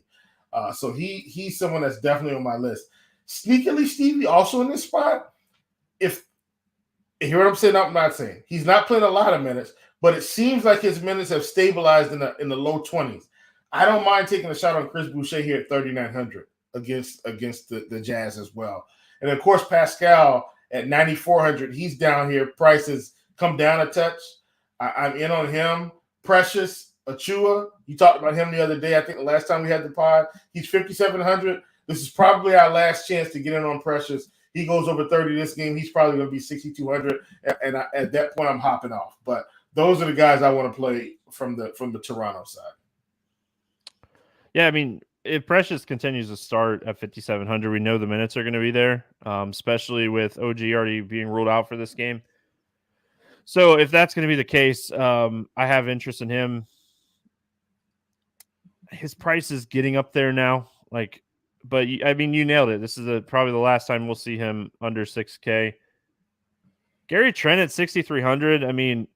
So he's someone that's definitely on my list. Sneakily, Stevie also in this spot. If you hear what I'm saying, I'm not saying he's not playing a lot of minutes, but it seems like his minutes have stabilized in the low 20s. I don't mind taking a shot on Chris Boucher here at 3,900 against the Jazz as well. And of course, Pascal at 9,400, he's down here. Prices come down a touch. I'm in on him. Precious Achua, you talked about him the other day. I think the last time we had the pod, he's 5,700. This is probably our last chance to get in on Precious. He goes over 30 this game. He's probably going to be 6,200, and at that point, I'm hopping off. But those are the guys I want to play from the Toronto side. Yeah, I mean, if Precious continues to start at 5,700, we know the minutes are going to be there, especially with OG already being ruled out for this game. So if that's going to be the case, I have interest in him. His price is getting up there now. But I mean, you nailed it. This is probably the last time we'll see him under 6K. Gary Trent at 6,300. I mean,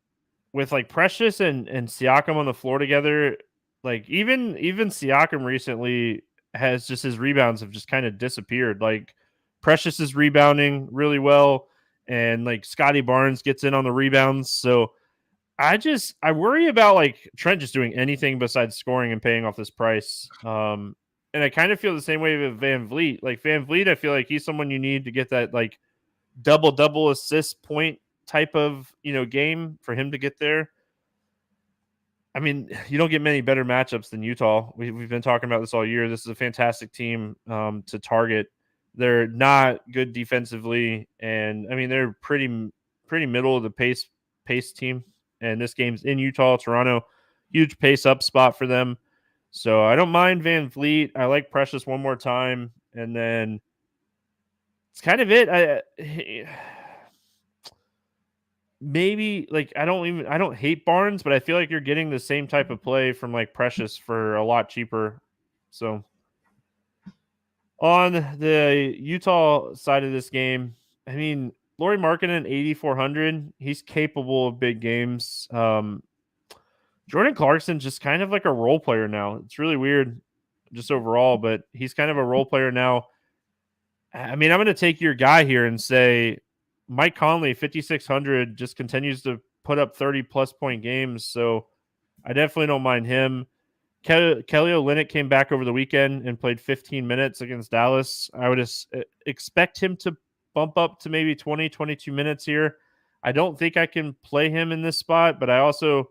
with like Precious and Siakam on the floor together, like even Siakam recently has just his rebounds have just kind of disappeared. Like Precious is rebounding really well, and like Scotty Barnes gets in on the rebounds. So I worry about like Trent just doing anything besides scoring and paying off this price. And I kind of feel the same way with Van Vliet. Like Van Vliet, I feel like he's someone you need to get that like double assist point type of, game for him to get there. I mean, you don't get many better matchups than Utah. We've been talking about this all year. This is a fantastic team to target. They're not good defensively, and I mean they're pretty middle of the pace team. And this game's in Utah, Toronto, huge pace up spot for them. So I don't mind Van Vliet. I like Precious one more time, and then it's kind of it. Maybe like I don't hate Barnes, but I feel like you're getting the same type of play from like Precious for a lot cheaper. So on the Utah side of this game, I mean, Lauri Markkanen 8,400, he's capable of big games. Jordan Clarkson's just kind of like a role player now. It's really weird just overall, but he's kind of a role player now. I mean, I'm going to take your guy here and say Mike Conley, 5,600, just continues to put up 30-plus point games, so I definitely don't mind him. Kelly Olynyk came back over the weekend and played 15 minutes against Dallas. I would expect him to bump up to maybe 20, 22 minutes here. I don't think I can play him in this spot, but I also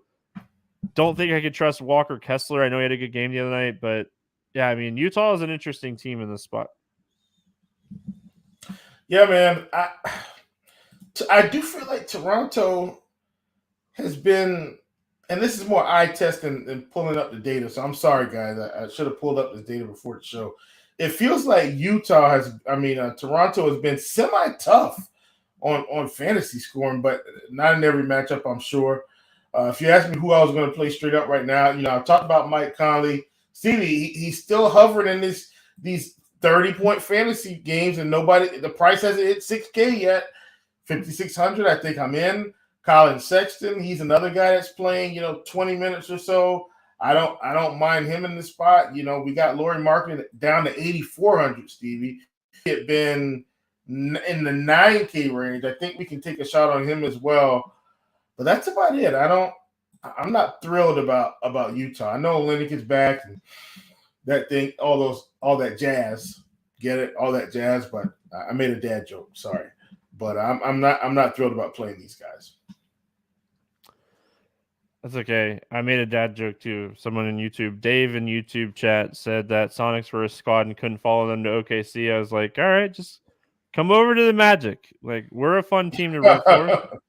don't think I could trust Walker Kessler. I know he had a good game the other night, but yeah, I mean, Utah is an interesting team in this spot. Yeah, man. I do feel like Toronto has been, and this is more eye test than pulling up the data. So I'm sorry, guys. I should have pulled up this data before the show. It feels like Toronto has been semi-tough on fantasy scoring, but not in every matchup, I'm sure. If you ask me who I was going to play straight up right now, I've talked about Mike Conley. Stevie, he's still hovering in these 30-point fantasy games, and the price hasn't hit 6K yet. 5,600, I think I'm in. Colin Sexton, he's another guy that's playing, 20 minutes or so. I don't mind him in the spot. We got Lauri Markkanen down to 8,400, Stevie. He had been in the 9K range. I think we can take a shot on him as well. But that's about it. I'm not thrilled about Utah. I know Olynyk is back and that thing, all that jazz. Get it? All that jazz, but I made a dad joke. Sorry. But I'm not thrilled about playing these guys. That's okay. I made a dad joke too. Someone in YouTube, Dave in YouTube chat, said that Sonics were a squad and couldn't follow them to OKC. I was like, all right, just come over to the Magic. Like, we're a fun team to root for.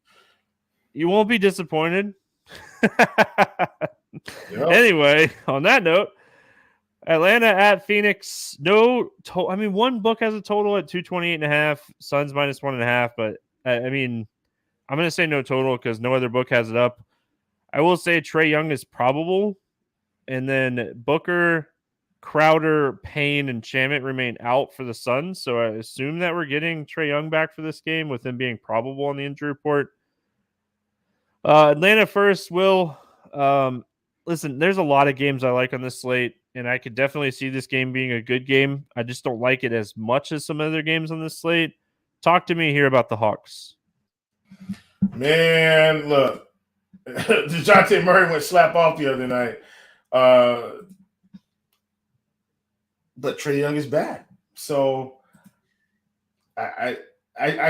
You won't be disappointed. Yep. Anyway, on that note, Atlanta at Phoenix. One book has a total at 228.5. Suns minus 1.5. But I mean, I'm going to say no total because no other book has it up. I will say Trae Young is probable. And then Booker, Crowder, Payne, and Shamet remain out for the Suns. So I assume that we're getting Trae Young back for this game with him being probable on the injury report. Atlanta first, Will. Listen, there's a lot of games I like on this slate, and I could definitely see this game being a good game. I just don't like it as much as some other games on this slate. Talk to me here about the Hawks. Man, look, DeJounte Murray went slap off the other night. But Trae Young is back. So I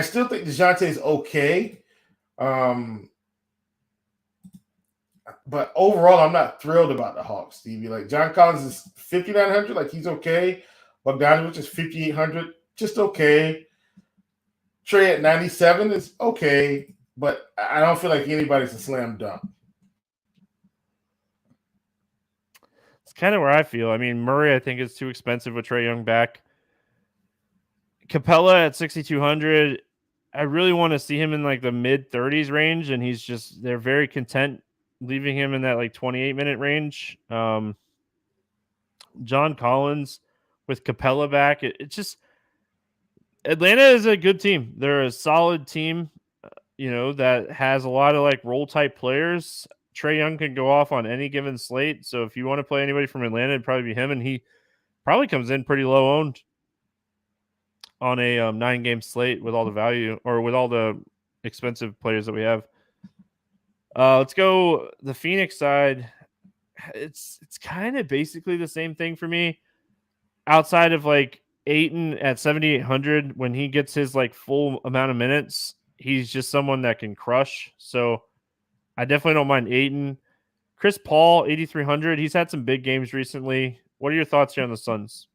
still think DeJounte is okay. But overall, I'm not thrilled about the Hawks, Stevie. Like, John Collins is 5,900, like he's okay. Bogdanovich is 5,800, just okay. Trae at 97 is okay, but I don't feel like anybody's a slam dunk. It's kind of where I feel. I mean, Murray, I think, is too expensive with Trae Young back. Capella at 6,200. I really want to see him in like the mid 30s range, and they're very content leaving him in that like 28-minute range. John Collins with Capella back. It's just Atlanta is a good team. They're a solid team, that has a lot of like role type players. Trae Young can go off on any given slate. So if you want to play anybody from Atlanta, it'd probably be him, and he probably comes in pretty low owned on a 9-game slate with all the value or with all the expensive players that we have. Let's go the Phoenix side. It's kind of basically the same thing for me, outside of like Ayton at 7,800. When he gets his like full amount of minutes, he's just someone that can crush. So I definitely don't mind Ayton. Chris Paul, 8,300. He's had some big games recently. What are your thoughts here on the Suns?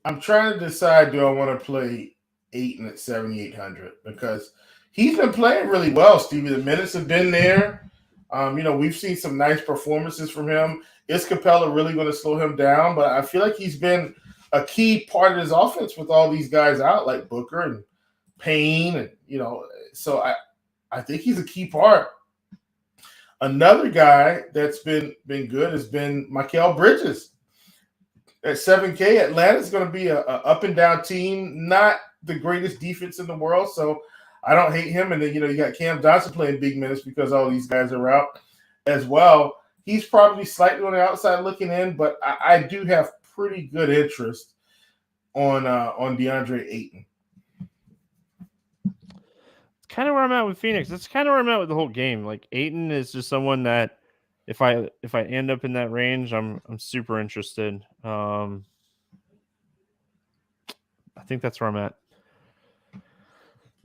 I'm trying to decide, do I want to play Ayton at 7,800? Because he's been playing really well, Stevie. The minutes have been there. We've seen some nice performances from him. Is Capella really going to slow him down? But I feel like he's been a key part of his offense with all these guys out, like Booker and Payne. And, so I think he's a key part. Another guy that's been good has been Mikal Bridges. At 7K, Atlanta's going to be a up and down team, not the greatest defense in the world, so I don't hate him. And then, you got Cam Johnson playing big minutes because all these guys are out as well. He's probably slightly on the outside looking in, but I do have pretty good interest on DeAndre Ayton. It's kind of where I'm at with Phoenix. That's kind of where I'm at with the whole game. Like, Ayton is just someone that if I end up in that range, I'm super interested. I think that's where I'm at.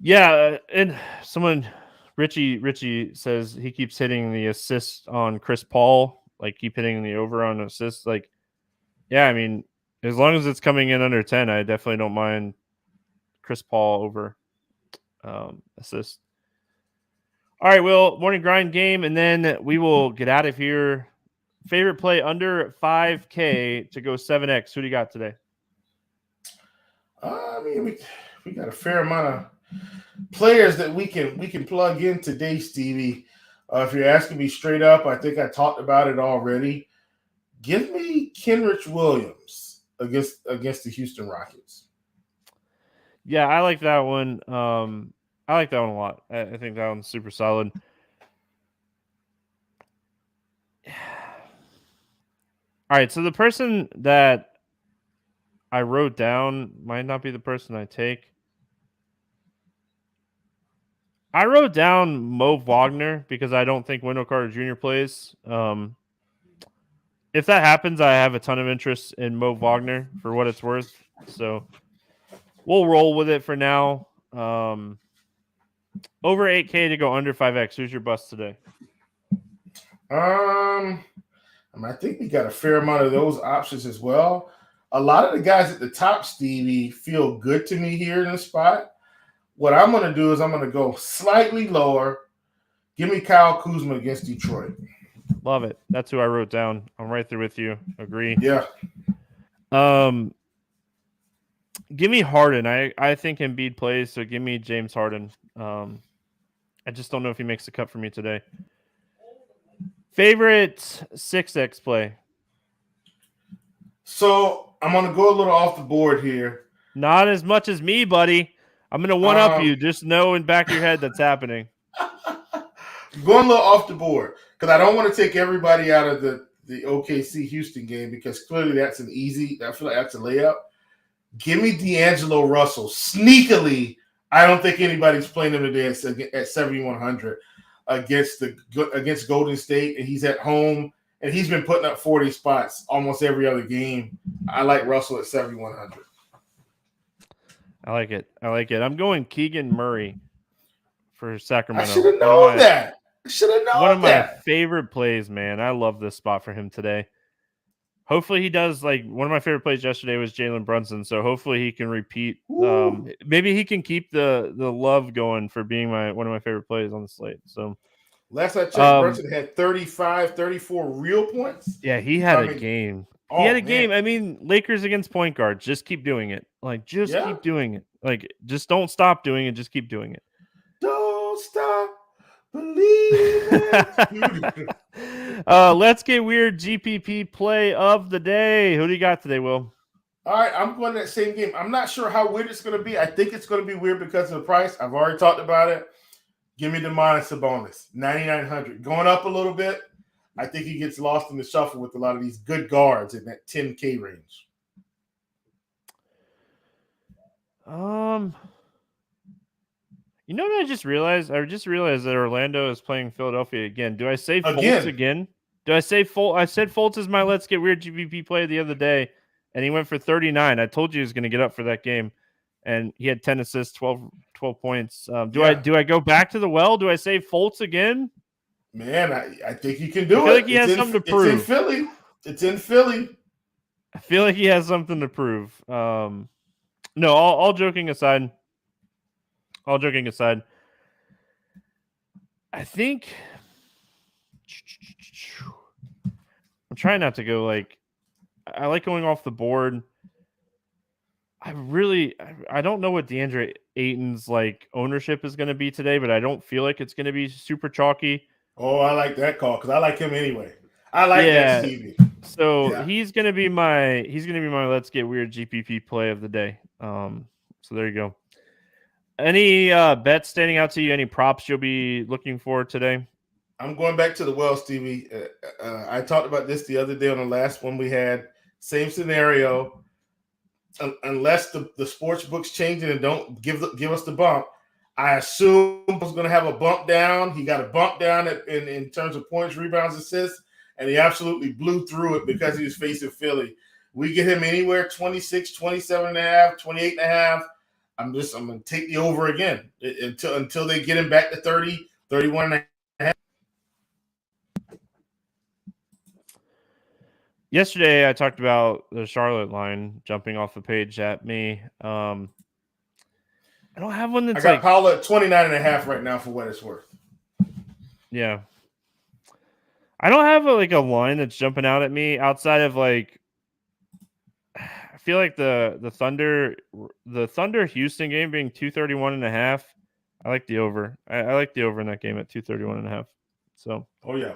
Yeah, and Richie says he keeps hitting the assist on Chris Paul, like keep hitting the over on assists. Like, yeah, I mean, as long as it's coming in under 10, I definitely don't mind Chris Paul over assist. All right, Will, morning grind game, and then we will get out of here. Favorite play under 5K to go 7X. Who do you got today? I mean, we got a fair amount of players that we can plug in today, Stevie. If you're asking me straight up, I think I talked about it already. Give me Kenrich Williams against the Houston Rockets. Yeah, I like that one. I like that one a lot. I think that one's super solid. All right, so the person that I wrote down might not be the person I take. I wrote down Mo Wagner because I don't think Wendell Carter Jr. plays. If that happens, I have a ton of interest in Mo Wagner for what it's worth. So we'll roll with it for now. Over 8K to go under 5X. Who's your bust today? I think we got a fair amount of those options as well. A lot of the guys at the top, Stevie, feel good to me here in the spot. what I'm going to do is I'm going to go slightly lower. Give me Kyle Kuzma against Detroit. Love it. That's who I wrote down. I'm right there with you. Agree. Yeah. Give me Harden. I think Embiid plays, so give me James Harden. I just don't know if he makes the cut for me today. Favorite 6x play? So I'm going to go a little off the board here. Not as much as me, buddy. I'm going to one-up you. Just know in back of your head that's happening. Going a little off the board because I don't want to take everybody out of the OKC Houston game because clearly that's an easy. I feel like that's a layup. Give me D'Angelo Russell. Sneakily, I don't think anybody's playing him today at 7,100 against Golden State, and he's at home, and he's been putting up 40 spots almost every other game. I like Russell at 7,100. I like it. I'm going Keegan Murray for Sacramento. I should have known that. One of my favorite plays, man. I love this spot for him today. Hopefully he does. Like, one of my favorite plays yesterday was Jalen Brunson, so hopefully he can repeat. Maybe he can keep the love going for being one of my favorite plays on the slate. So last I checked, Brunson had 35, 34 real points. Yeah, he had a game. He had a game. I mean, Lakers against point guards. Just keep doing it. Like, keep doing it. Like, just don't stop doing it. Just keep doing it. Don't stop believing. Let's get weird. GPP play of the day. Who do you got today, Will? All right, I'm going to that same game. I'm not sure how weird it's going to be. I think it's going to be weird because of the price. I've already talked about it. Give me Domantas Sabonis, 9,900. Going up a little bit. I think he gets lost in the shuffle with a lot of these good guards in that 10K range. You know what I just realized? I just realized that Orlando is playing Philadelphia again. Do I say Fultz again? Do I say Fultz? I said Fultz is my let's get weird GPP play the other day, and he went for 39. I told you he was going to get up for that game, and he had 10 assists, 12 points. Do I go back to the well? Do I say Fultz again? Man, I think he can do it. I feel like he has something to prove. It's in Philly. I feel like he has something to prove. No, all joking aside. I think I'm trying not to go I like going off the board. I don't know what DeAndre Ayton's ownership is going to be today, but I don't feel like it's going to be super chalky. Oh, I like that call because I like him anyway. I like that Stevie. So he's going to be my let's get weird GPP play of the day. So there you go. Any bets standing out to you? Any props you'll be looking for today? I'm going back to the well, Stevie. I talked about this the other day on the last one we had. Same scenario. Unless the sports books change and don't give us the bump, I assume he's going to have a bump down. He got a bump down in terms of points, rebounds, assists, and he absolutely blew through it because he was facing Philly. We get him anywhere 26, 27.5, 28.5. I'm going to take the over again until they get him back to 30, 31.5. Yesterday, I talked about the Charlotte line jumping off the page at me. I don't have one that's I got Paolo at 29.5 right now for what it's worth. Yeah. I don't have a line that's jumping out at me outside of I feel like the Thunder Houston game being 231.5. I like the over. I like the over in that game at 231.5. So. Oh yeah.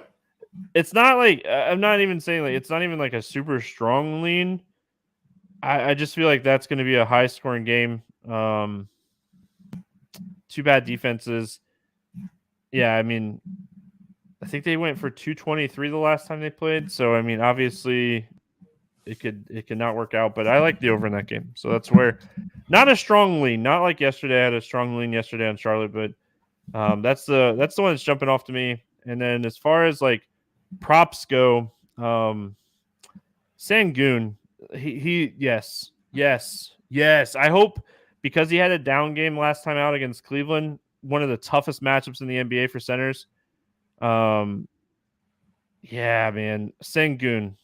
It's not I'm not even saying it's not even a super strong lean. I just feel like that's going to be a high scoring game. Two bad defenses. Yeah, I mean, I think they went for 223 the last time they played. So I mean, obviously, it could not work out. But I like the over in that game. So that's where not a strong lean. Not like yesterday. I had a strong lean yesterday on Charlotte, but that's the one that's jumping off to me. And then as far as props go, Sengun, yes. I hope because he had a down game last time out against Cleveland, one of the toughest matchups in the NBA for centers. Yeah, man, Sengun,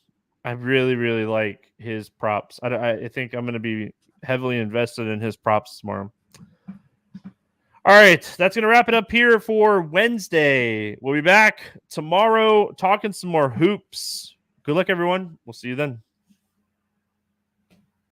I really, really like his props. I think I'm going to be heavily invested in his props tomorrow. All right, that's going to wrap it up here for Wednesday. We'll be back tomorrow talking some more hoops. Good luck, everyone. We'll see you then.